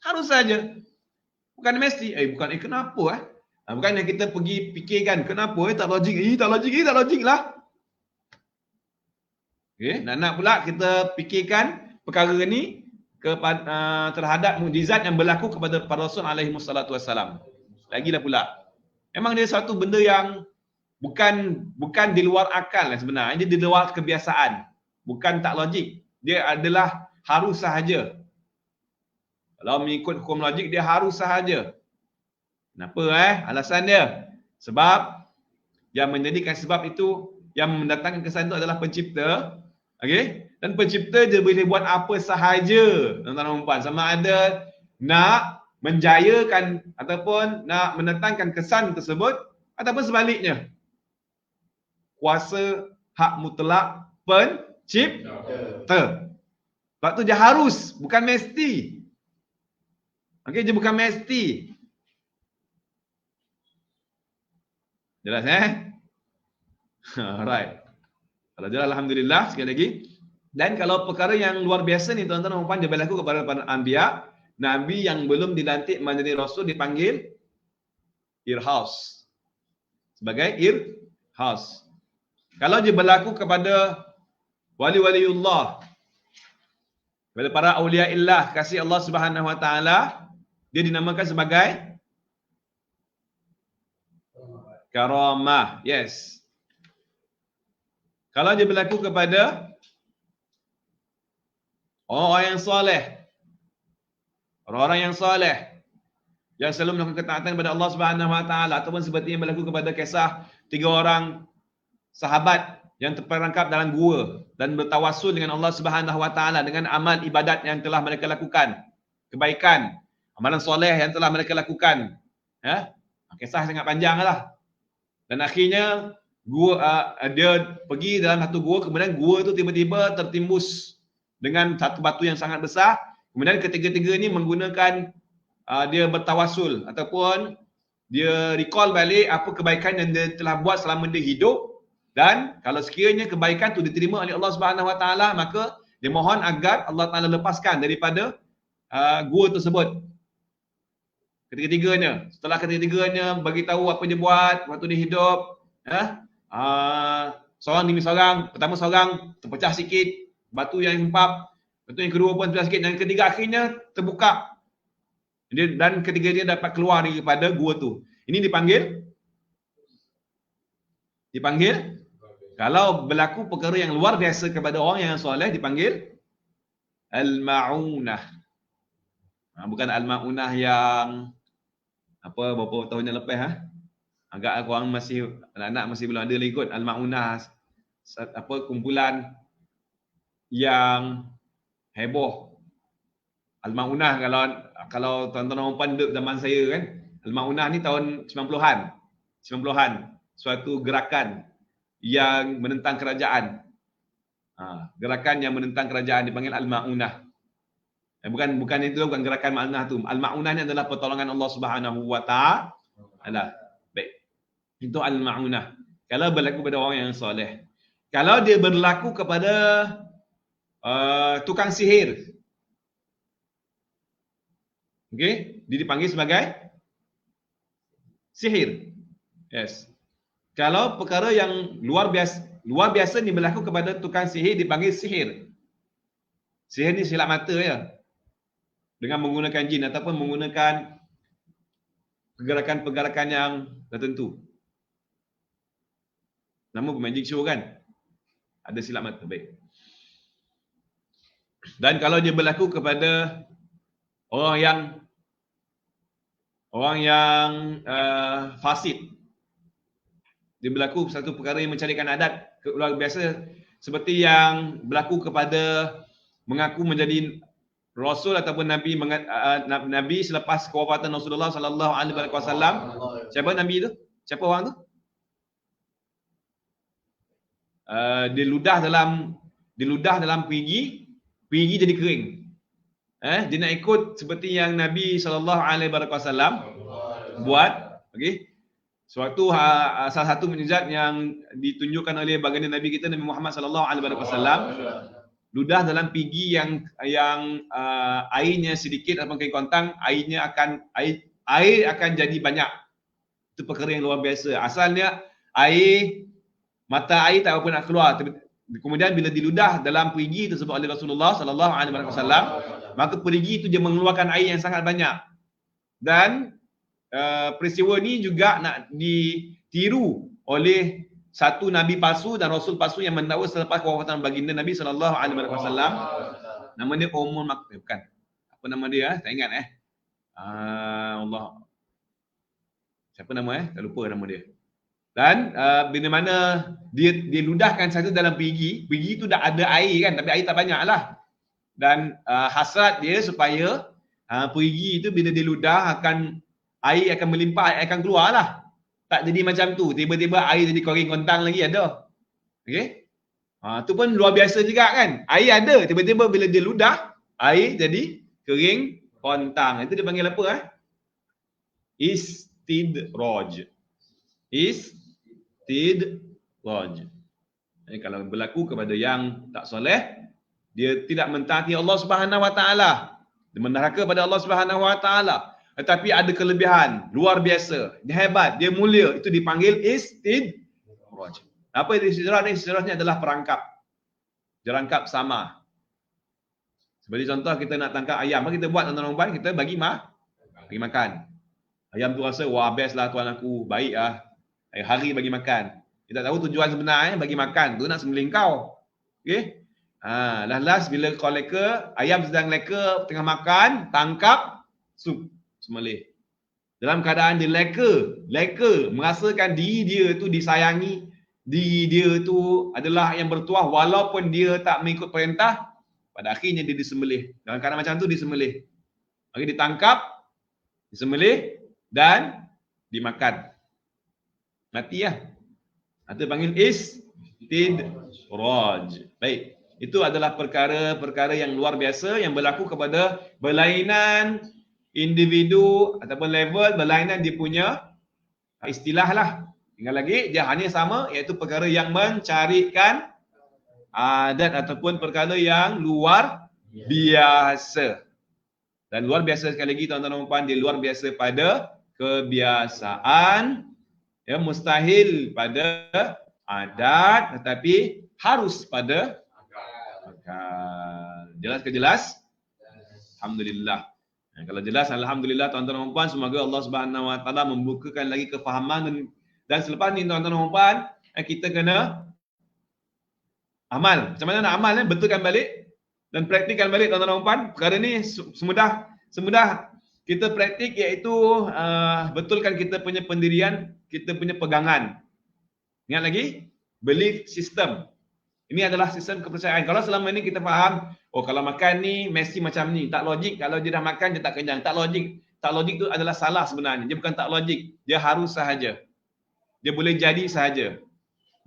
A: Harus saja. Bukan mesti. Kenapa bukan yang kita pergi fikirkan kenapa tak logik. Tak logik lah. Okay. Nak pula kita fikirkan perkara ni terhadap mukjizat yang berlaku kepada para Rasul alaihi wassalatu wassalam. Lagilah pula. Memang dia satu benda yang bukan di luar akal sebenarnya. Dia di luar kebiasaan. Bukan tak logik. Dia adalah harus sahaja. Kalau mengikut hukum logik, dia harus sahaja. Kenapa alasan dia? Sebab yang menjadikan sebab itu, yang mendatangkan kesan itu adalah pencipta. Okey? Dan pencipta dia boleh buat apa sahaja, tuan-tuan dan puan. Sama ada nak menjayakan ataupun nak mendatangkan kesan tersebut ataupun sebaliknya. Kuasa hak mutlak pencipta. Sebab tu dia harus, bukan mesti. Okey, dia bukan mesti. Jelas Alright. Kalau jelas alhamdulillah sekali lagi. Dan kalau perkara yang luar biasa ni tuan-tuan dan puan, dia berlaku kepada para anbiya, nabi yang belum dilantik menjadi rasul dipanggil irhas. Sebagai irhas. Kalau dia berlaku kepada wali-waliullah, kepada para auliaillah, kasih Allah Subhanahu wa taala, dia dinamakan sebagai karamah. Yes. Kalau dia berlaku kepada orang yang soleh, orang-orang yang soleh yang selalu melakukan ketaatan kepada Allah Subhanahu wa taala, ataupun seperti yang berlaku kepada kisah 3 orang sahabat yang terperangkap dalam gua dan bertawassul dengan Allah Subhanahu wa taala dengan amal ibadat yang telah mereka lakukan, kebaikan, amalan soleh yang telah mereka lakukan. Kisah sangat panjanglah. Dan akhirnya dia pergi dalam satu gua, kemudian gua itu tiba-tiba tertimbus dengan satu batu yang sangat besar. Kemudian ketiga-tiga ni menggunakan dia bertawassul ataupun dia recall balik apa kebaikan yang dia telah buat selama dia hidup, dan kalau sekiranya kebaikan tu diterima oleh Allah Subhanahu wa taala, maka dia mohon agar Allah Taala lepaskan daripada gua tersebut. Ketiga-tiganya, setelah ketiga-tiganya bagi tahu apa dia buat waktu dia hidup, seorang demi seorang, pertama seorang terpecah sikit batu yang hempap, batu yang kedua pun terpecah sikit, dan ketiga akhirnya terbuka. Dan ketiga dia dapat keluar daripada gua tu. Ini dipanggil kalau berlaku perkara yang luar biasa kepada orang yang soleh, dipanggil al-ma'unah. Bukan al-ma'unah yang berapa tahun yang lepas Agak korang masih, anak-anak masih belum ada lagi kot Al-Ma'unah, apa kumpulan yang heboh. Al-Ma'unah kalau tuan-tuan perempuan duduk zaman saya kan, Al-Ma'unah ni tahun 90-an. 90-an. Suatu gerakan yang menentang kerajaan. Gerakan yang menentang kerajaan dipanggil Al-Ma'unah. Bukan itu, bukan gerakan Ma'unah tu. Al-Ma'unah ni adalah pertolongan Allah Subhanahu Wa Ta'ala. Baik. Itu Al-Ma'unah. Kalau berlaku pada orang yang soleh. Kalau dia berlaku kepada tukang sihir, okey, dia dipanggil sebagai sihir. Yes. Kalau perkara yang luar biasa ni berlaku kepada tukang sihir dipanggil sihir. Sihir ni silap mata ya. Dengan menggunakan jin ataupun menggunakan pergerakan-pergerakan yang tertentu. Nama magic show kan? Ada silap mata. Baik. Dan kalau dia berlaku kepada orang yang fasid, dia berlaku satu perkara yang mencarikan adat luar biasa, seperti yang berlaku kepada mengaku menjadi Rasul ataupun Nabi selepas kewafatan Rasulullah sallallahu alaihi wasallam. Siapa Nabi tu? Siapa orang tu? Dia ludah dalam perigi jadi kering. Dia nak ikut seperti yang Nabi sallallahu alaihi wasallam buat. Okey. Suatu salah satu mukjizat yang ditunjukkan oleh baginda Nabi kita Nabi Muhammad sallallahu alaihi wasallam, ludah dalam perigi yang airnya sedikit ataupun kering kontang, air akan jadi banyak. Itu perkara yang luar biasa. Asalnya mata air tak apa nak keluar. Kemudian bila diludah dalam perigi tersebut oleh Rasulullah sallallahu alaihi wasallam, maka perigi itu dia mengeluarkan air yang sangat banyak. Dan peristiwa ni juga nak ditiru oleh satu nabi palsu dan rasul palsu yang mendakwa selepas kewafatan baginda Nabi sallallahu alaihi wasallam. Nama dia Ummul Maktum, bukan. Apa nama dia? Tak ingat Allah. Siapa nama Tak lupa nama dia. Dan bila mana dia ludahkan satu dalam perigi tu dah ada air kan, tapi air tak banyak lah. Dan hasrat dia supaya perigi itu bila diludah air akan melimpah, air akan keluar lah. Tak jadi macam tu, tiba-tiba air jadi kering kontang lagi ada. Okey? Tu pun luar biasa juga kan. Air ada, tiba-tiba bila dia ludah, air jadi kering kontang. Itu dipanggil apa? Istidraj. Istidraj. Kalau berlaku kepada yang tak soleh, dia tidak mentaati Allah Subhanahu Wa Taala, dia menderhaka pada Allah Subhanahu Wa Taala, tetapi ada kelebihan luar biasa, dia hebat, dia mulia, itu dipanggil istidraj. Apa itu istidraj? Istidrajnya adalah jerangkap sama. Seperti contoh kita nak tangkap ayam, apa kita buat tuan-tuan, kita bagi makan. Ayam tu rasa wah best lah tuan aku, baik lah, hari bagi makan. Kita tahu tujuan sebenarnya bagi makan tu nak sembelih kau. Okey? Last bila kau leka, ayam sedang leka tengah makan, tangkap, sembelih. Dalam keadaan dia leka, merasakan diri dia tu disayangi, diri dia tu adalah yang bertuah walaupun dia tak mengikut perintah, pada akhirnya dia disembelih. Dalam keadaan macam tu disembelih. Okey, ditangkap, disembelih dan dimakan. Mati lah. Itu panggil istidraj. Baik. Itu adalah perkara-perkara yang luar biasa yang berlaku kepada berlainan individu ataupun level, berlainan dia punya istilah lah. Tinggal lagi dia hanya sama, iaitu perkara yang mencarikan adat ataupun perkara yang luar biasa. Dan luar biasa sekali lagi tuan-tuan dan puan, dia luar biasa pada kebiasaan, ya, mustahil pada adat, tetapi harus pada akal. Jelas ke jelas? Alhamdulillah. Kalau jelas, alhamdulillah tuan-tuan dan puan, semoga Allah Subhanahu Wa Taala membukakan lagi kefahaman dan selepas ni tuan-tuan dan puan, kita kena amal. Macam mana nak amal? Betulkan balik dan praktikkan balik tuan-tuan dan puan. Perkara ni semudah kita praktik iaitu betulkan kita punya pendirian, kita punya pegangan. Ingat lagi? Belief system. Ini adalah sistem kepercayaan. Kalau selama ini kita faham, oh kalau makan ni mesti macam ni. Tak logik kalau dia dah makan dia tak kenyang. Tak logik. Tak logik tu adalah salah sebenarnya. Dia bukan tak logik. Dia harus sahaja. Dia boleh jadi sahaja.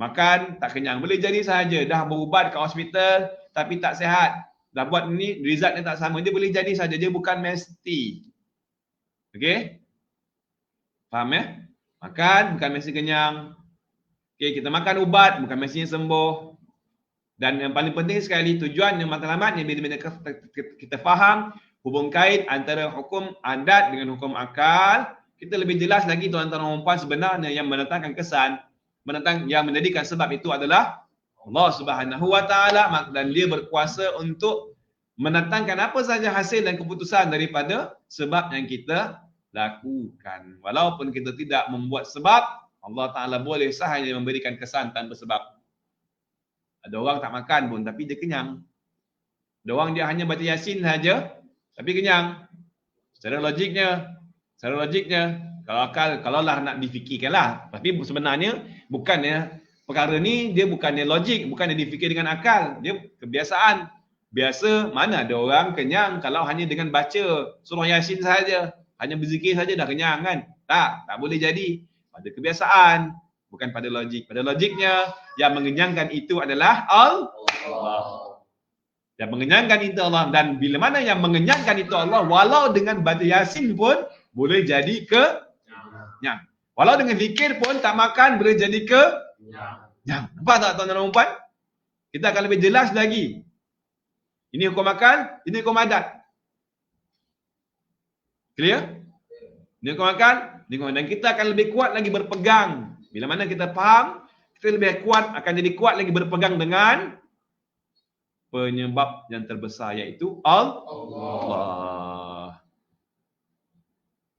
A: Makan tak kenyang. Boleh jadi sahaja. Dah berubat kat hospital tapi tak sihat. Dah buat ni resultnya tak sama. Dia boleh jadi sahaja. Dia bukan mesti. Okey? Faham ya? Makan bukan mesti kenyang. Okey, kita makan ubat bukan mestinya sembuh. Dan yang paling penting sekali tujuan yang matlamatnya bila kita faham hubung kait antara hukum adat dengan hukum akal, kita lebih jelas lagi tuan-tuan dan puan sebenarnya yang mendatangkan kesan, yang menjadikan sebab itu adalah Allah Subhanahu Wa Taala, dan dia berkuasa untuk mendatangkan apa saja hasil dan keputusan daripada sebab yang kita lakukan. Walaupun kita tidak membuat sebab, Allah Taala boleh sahaja memberikan kesan tanpa sebab. Ada orang tak makan pun tapi dia kenyang. Ada orang dia hanya baca Yasin saja tapi kenyang. Secara logiknya kalaulah nak difikirkanlah. Tapi sebenarnya bukannya perkara ni dia bukannya logik, bukannya difikir dengan akal. Dia kebiasaan. Biasa mana ada orang kenyang kalau hanya dengan baca surah Yasin saja, hanya berzikir saja dah kenyang kan? Tak boleh jadi. Pada kebiasaan, bukan pada logik. Pada logiknya yang mengenyangkan itu adalah Allah. Yang mengenyangkan itu Allah, dan bila mana yang mengenyangkan itu Allah, walau dengan baca Yasin pun boleh jadi kenyang. Walau dengan zikir pun tak makan boleh jadi kenyang. Nampak tak tuan-tuan dan puan? Kita akan lebih jelas lagi. Ini hukum akal, ini hukum adat. Clear? Ini hukum akal, ini hukum adat. Dan kita akan lebih kuat lagi berpegang. Bila mana kita faham, kita lebih kuat, akan jadi kuat lagi berpegang dengan penyebab yang terbesar, iaitu Allah.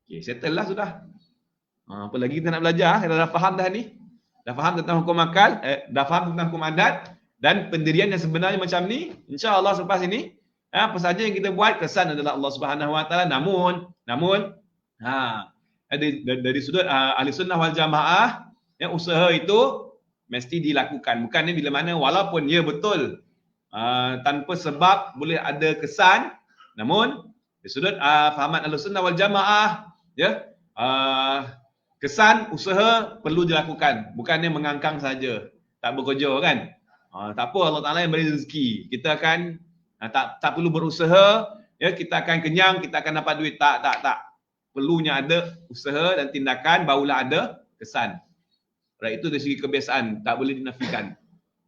A: Okay, settle lah sudah. Apa lagi kita nak belajar? Kita dah faham dah ni. Dah faham tentang hukum akal, dah faham tentang hukum adat dan pendirian yang sebenarnya macam ni. InsyaAllah selepas ini, apa saja yang kita buat, kesan adalah Allah Subhanahu Wa Taala. Namun, dari sudut ahli sunnah wal jamaah, usaha itu mesti dilakukan. Bukannya bila mana walaupun ya betul tanpa sebab boleh ada kesan, namun dari sudut fahaman Ahlussunnah wal Jamaah, kesan usaha perlu dilakukan, bukannya mengangkang saja, tak bekerja kan. Tak apa, Allah Taala yang beri rezeki. Kita akan tak perlu berusaha, kita akan kenyang, kita akan dapat duit. Tak. Perlunya ada usaha dan tindakan barulah ada kesan. Itu dari segi kebiasaan, tak boleh dinafikan.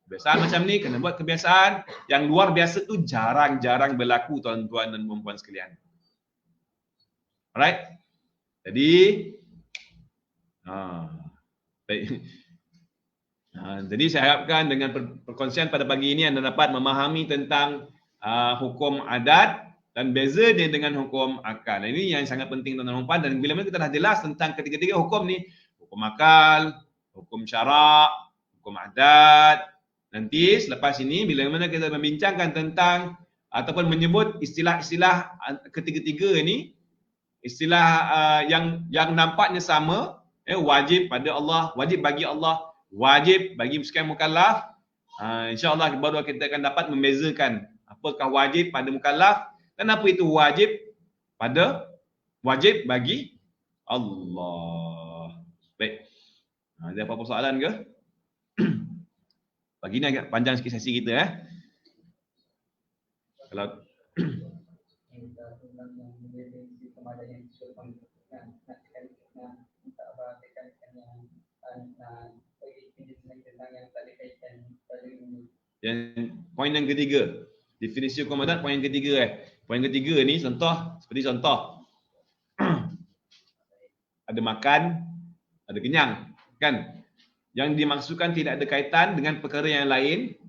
A: Kebiasaan macam ni, kena buat kebiasaan yang luar biasa tu jarang-jarang berlaku tuan-tuan dan puan-puan sekalian. Alright? Jadi, baik. Jadi saya harapkan dengan perkongsian pada pagi ini anda dapat memahami tentang hukum adat dan beza dia dengan hukum akal. Ini yang sangat penting tuan-tuan dan puan. Dan bila mana kita dah jelas tentang ketiga-tiga hukum ni, hukum akal, hukum syarak, hukum adat. Nanti selepas ini bila mana kita membincangkan tentang ataupun menyebut istilah-istilah ketiga-tiga ini, istilah yang nampaknya sama, wajib pada Allah, wajib bagi Allah, wajib bagi sekian mukallaf. InsyaAllah baru kita akan dapat membezakan apakah wajib pada mukallaf dan apa itu wajib bagi Allah. Baik. Ada apa-apa soalan ke? Pagi ni agak panjang sikit sesi kita Kalau yang poin yang ketiga, definisi hukum adat poin yang ketiga Poin ketiga ni seperti contoh. Ada makan, ada kenyang, kan? Yang dimaksudkan tidak ada kaitan dengan perkara yang lain.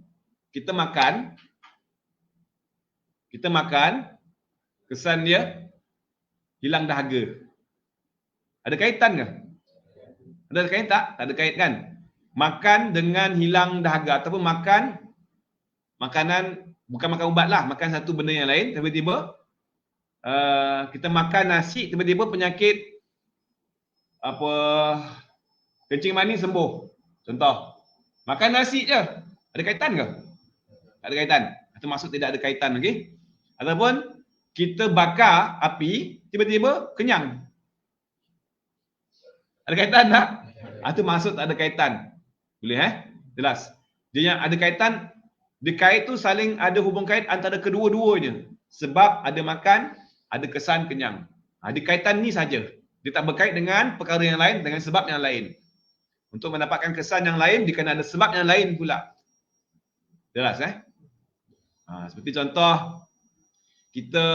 A: Kita makan, kesan dia hilang dahaga. Ada kaitan ke? Ada kaitan tak? Tak ada kait kan? Makan dengan hilang dahaga ataupun makanan, bukan makan ubat lah, makan satu benda yang lain, tiba-tiba kita makan nasi tiba-tiba penyakit apa kencing manis sembuh. Contoh, makan nasi je. Ada kaitan ke? Tak ada kaitan. Itu maksud tidak ada kaitan, okey? Ataupun kita bakar api tiba-tiba kenyang. Ada kaitan tak? Itu maksud tak ada kaitan. Boleh Jelas. Dia yang ada kaitan, dikait tu saling ada hubung kait antara kedua-duanya. Sebab ada makan, ada kesan kenyang. Ada kaitan ni saja. Dia tak berkait dengan perkara yang lain, dengan sebab yang lain. Untuk mendapatkan kesan yang lain, dia kena ada sebab yang lain pula. Jelas seperti contoh, kita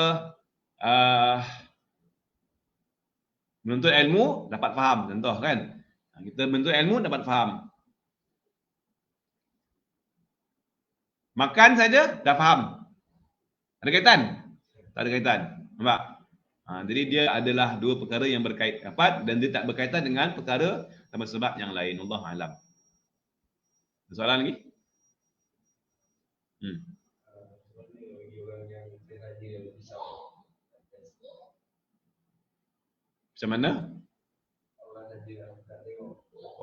A: menuntut ilmu, dapat faham. Contoh kan. Kita menuntut ilmu, dapat faham. Makan saja, dah faham. Ada kaitan? Tak ada kaitan. Nampak? Jadi dia adalah dua perkara yang berkait rapat dan dia tak berkaitan dengan perkara tanpa sebab yang lain. Wallahu a'lam. Ada soalan lagi? Macam mana?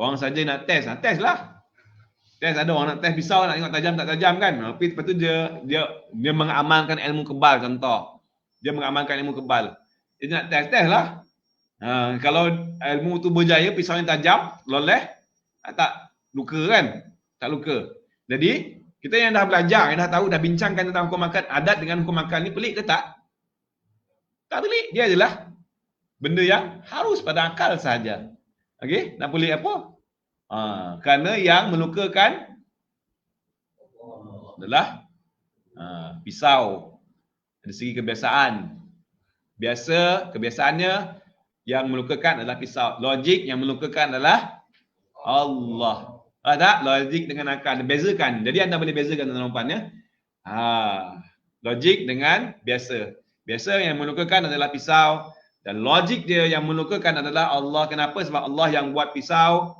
A: Orang saja nak test. Test lah. Test ada orang nak test pisau, nak tengok tajam tak tajam kan. Tapi lepas tu dia mengamalkan ilmu kebal contoh. Dia mengamalkan ilmu kebal. Dia nak test lah. Kalau ilmu tu berjaya, pisau yang tajam, loleh, tak luka kan? Tak luka. Jadi, kita yang dah belajar, yang dah tahu, dah bincangkan tentang hukum makan, adat dengan hukum makan ni pelik ke tak? Tak pelik. Dia adalah benda yang harus pada akal sahaja. Okey? Nak pelik apa? Kerana yang melukakan adalah pisau. Dari segi kebiasaan. Kebiasaannya yang melukakan adalah pisau. Logik yang melukakan adalah Allah. Tak? Logik dengan akal. Bezakan. Jadi anda boleh bezakan tuan-tuan logik dengan biasa. Biasa yang melukakan adalah pisau. Dan logik dia yang melukakan adalah Allah. Kenapa? Sebab Allah yang buat pisau.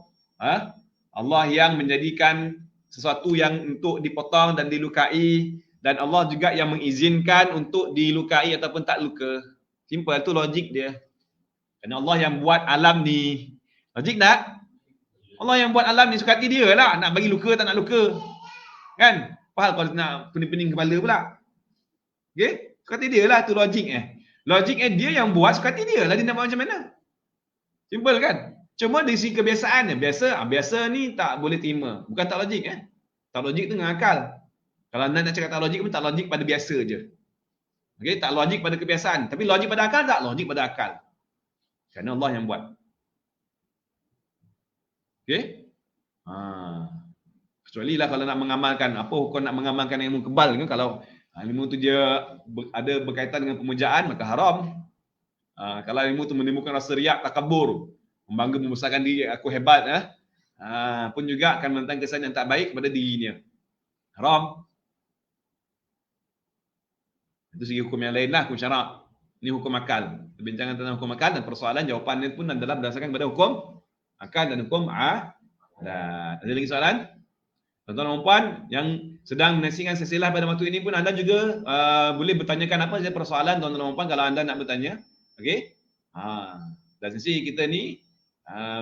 A: Allah yang menjadikan sesuatu yang untuk dipotong dan dilukai. Dan Allah juga yang mengizinkan untuk dilukai ataupun tak luka. Simple, tu logik dia. Kerana Allah yang buat alam ni. Logik tak? Allah yang buat alam ni suka hati dia lah. Nak bagi luka tak nak luka. Kan? Faham kalau nak pening-pening kepala pula. Okay? Suka hati dia lah, tu logik Logik dia yang buat, suka hati dia lah. Dia nak buat macam mana? Simple kan? Cuma dari segi kebiasaan biasa ni tak boleh terima. Bukan tak logik Tak logik tu dengan akal. Kalau anda nak cakap tak logik pun tak logik pada biasa je. Okay? Tak logik pada kebiasaan. Tapi logik pada akal tak? Logik pada akal. Kerana Allah yang buat. Okay? Kecuali lah kalau nak mengamalkan. Apa hukum nak mengamalkan ilmu kebal kan? Kalau ilmu tu dia ada berkaitan dengan pemujaan, maka haram. Kalau ilmu tu menimbulkan rasa riak, takabur, membangga membesarkan diri, aku hebat pun juga akan menentang kesan yang tak baik kepada dirinya. Haram. Itu segi hukum yang lain lah, hukum syarak. Ini hukum akal. Perbincangan tentang hukum akal dan persoalan jawapannya pun adalah berdasarkan pada hukum akal dan hukum Ada lagi soalan? Tuan-tuan dan puan yang sedang menyaksikan silsilah pada waktu ini pun anda juga boleh bertanyakan apa saja persoalan tuan-tuan dan puan kalau anda nak bertanya. Okey? Dan sesi kita ni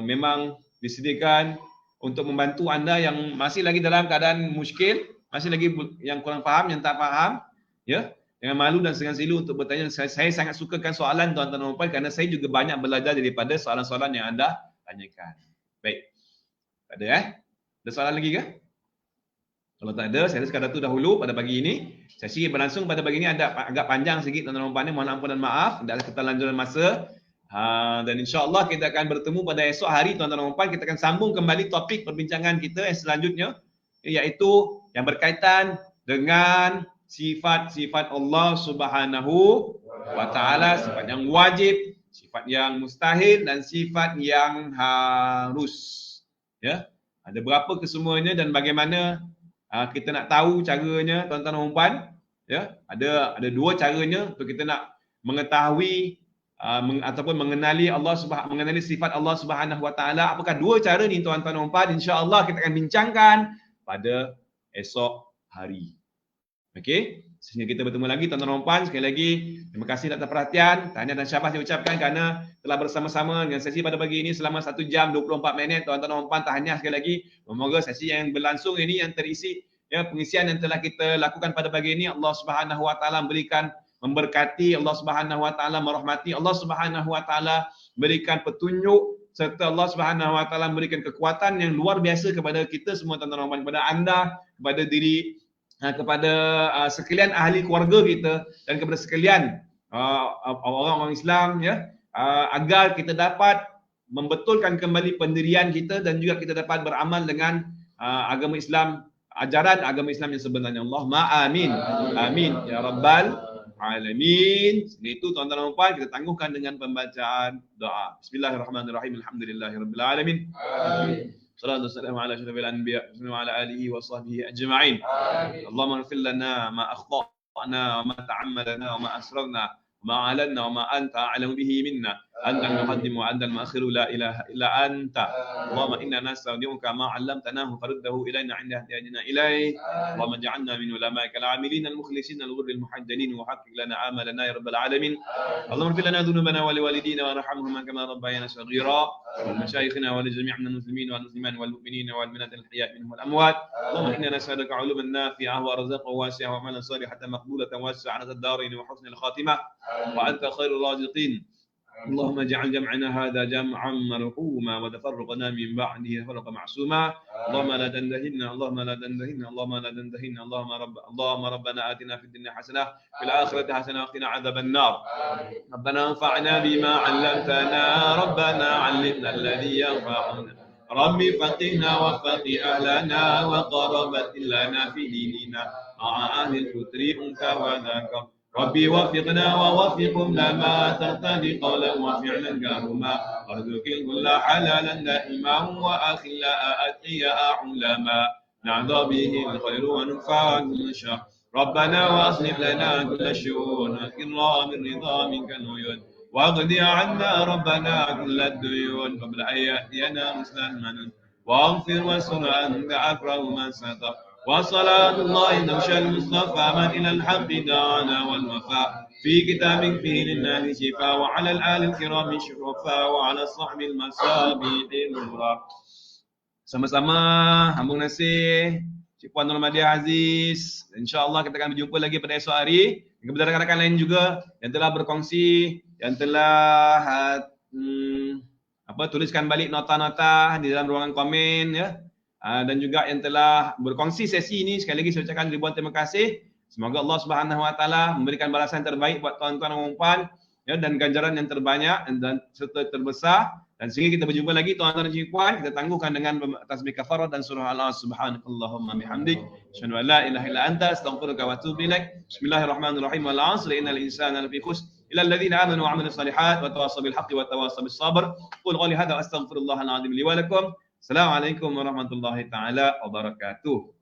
A: memang disediakan untuk membantu anda yang masih lagi dalam keadaan muskil, masih lagi yang kurang faham, yang tak faham, ya. Dengan malu dan segan silu untuk bertanya. Saya sangat sukakan soalan tuan-tuan dan puan kerana saya juga banyak belajar daripada soalan-soalan yang anda tanyakan. Baik. Tak ada Ada soalan lagi ke? Kalau tak ada, saya sekadar tu dahulu pada pagi ini. Sesi berlangsung pada pagi ini agak panjang sikit tuan-tuan dan puan. Mohon ampun dan maaf. Ada keterlanjuran masa. Dan insya-Allah kita akan bertemu pada esok hari tuan-tuan dan puan. Kita akan sambung kembali topik perbincangan kita yang selanjutnya, iaitu yang berkaitan dengan sifat-sifat Allah Subhanahu wa taala, sifat yang wajib, sifat yang mustahil dan sifat yang harus. Ya. Ada berapa kesemuanya dan bagaimana kita nak tahu caranya tuan-tuan dan puan, ya. Ada dua caranya untuk kita nak mengetahui ataupun mengenali mengenali sifat Allah Subhanahu wa taala. Apakah dua cara ni tuan-tuan dan puan? Insya-Allah kita akan bincangkan pada esok hari. Okey. Sehingga kita bertemu lagi tuan-tuan dan puan. Sekali lagi terima kasih atas perhatian. Tahniah dan syabas saya ucapkan kerana telah bersama-sama dengan sesi pada pagi ini selama 1 jam 24 minit. Tuan-tuan dan puan, tahniah sekali lagi. Semoga sesi yang berlangsung ini yang terisi pengisian yang telah kita lakukan pada pagi ini, Allah Subhanahu wa taala berikan memberkati, Allah Subhanahu wa taala merahmati, Allah Subhanahu wa taala berikan petunjuk, serta Allah Subhanahu wa taala memberikan kekuatan yang luar biasa kepada kita semua tuan-tuan dan puan, kepada anda, kepada diri, kepada sekalian ahli keluarga kita dan kepada sekalian orang-orang Islam, ya, agar kita dapat membetulkan kembali pendirian kita dan juga kita dapat beramal dengan agama Islam, ajaran agama Islam yang sebenarnya. Allahumma amin. Amin ya rabbal alamin. Itu tuan-tuan dan puan, kita tangguhkan dengan pembacaan doa. Bismillahirrahmanirrahim. Alhamdulillahirabbil alamin. Amin. Salatu wassalamu ala asyrafil anbiya wa ala alihi wa sahbihi ajma'in. Allahumma ighfir lana ma akhtana wa ma ta'ammalna wa ma asrarna wa ma a'lanna wa ma anta a'lamu bihi minna. Anta al-muqaddim wa anta al-mu'akhir, la ilaha illa anta. Allahumma inna nastaudi'uka ma 'allamtanahu faruddahu ilayna 'inda ihtiyajina ilayh. Allahumma ij'alna min ulama'ika al-'amilin al-mukhlisin al-ghurri al-muhajjalin wa haqqqiq lana amalana ya rabbal alamin. Allahumma ighfir lana dhunubana wa liwalidina warhamhuma kama rabbayana shaghira. ولمشايخنا ولجميع من المسلمين والمسلمات والمؤمنين والمؤمنات الأحياء منهم والأموات. اللهم إنا نسألك علوما نافعة ورزقا واسعا وعملا صالحا مقبولة واسعة الدارين وحسن الخاتمة وأنت خير الرازقين. اللهم اجعل جمعنا هذا جمعا مرحوما وتفرقنا من بعده فرقا معصوما. اللهم لا تنتهنا اللهم لا تنتهنا اللهم لا تنتهنا اللهم ربنا آتنا في الدنيا حسنة في الآخرة حسنة وقنا عذاب النار. ربنا انفعنا بما علمتنا ربنا علمنا الذي ينفعنا ربي فقهنا وفقه أهلنا وقربت لنا في ديننا مع أهل الفطر أنت وذاك ربي وفقنا ووفقهم لما ترتدي قولا وفعلا كهما وارزق الكل حلالا دائما واخلا اتقياء علما نعظى به الخير وننفع كل شر. ربنا واصلح لنا كل الشؤون واكرام الرضا منك العيون واقضي عنا ربنا كل الديون قبل ان ياتينا مسلما واغفر واستر انت اكرم من ستر. وصلاة الله نوشى المصطفى من إلى الحق دعانا والوفاء في كتاب فيه للناس شفاء وعلى الآل الكرام شرفاء وعلى الصحب المصابيح الغرى. Sama-sama hambung nasih Cik Puan Nur Mahdiah Aziz. InsyaAllah kita akan berjumpa lagi pada esok hari. Kepada rakan-rakan lain juga yang telah berkongsi, yang telah tuliskan balik nota-nota di dalam ruangan komen, ya. Dan juga yang telah berkongsi sesi ini, sekali lagi saya ucapkan ribuan terima kasih. Semoga Allah Subhanahu wa taala memberikan balasan terbaik buat tuan-tuan dan puan, ya, dan ganjaran yang terbanyak dan serta terbesar. Dan sehingga kita berjumpa lagi tuan-tuan dan puan, kita tangguhkan dengan tasbih kafarah dan surah Allah subhanakallahumma bihamdik asyhadu an la ilaha illa anta astaghfiruka wa atubu ilaik. Bismillahirrahmanirrahim. Wal 'asri innal insana lafi khusr illa alladhina amanu wa 'amilus shalihat wa tawassaw bil haqqi wa tawassaw bis sabr. Qul qawli hadha wa astaghfirullahal 'azim li wa lakum. Assalamualaikum warahmatullahi taala wabarakatuh.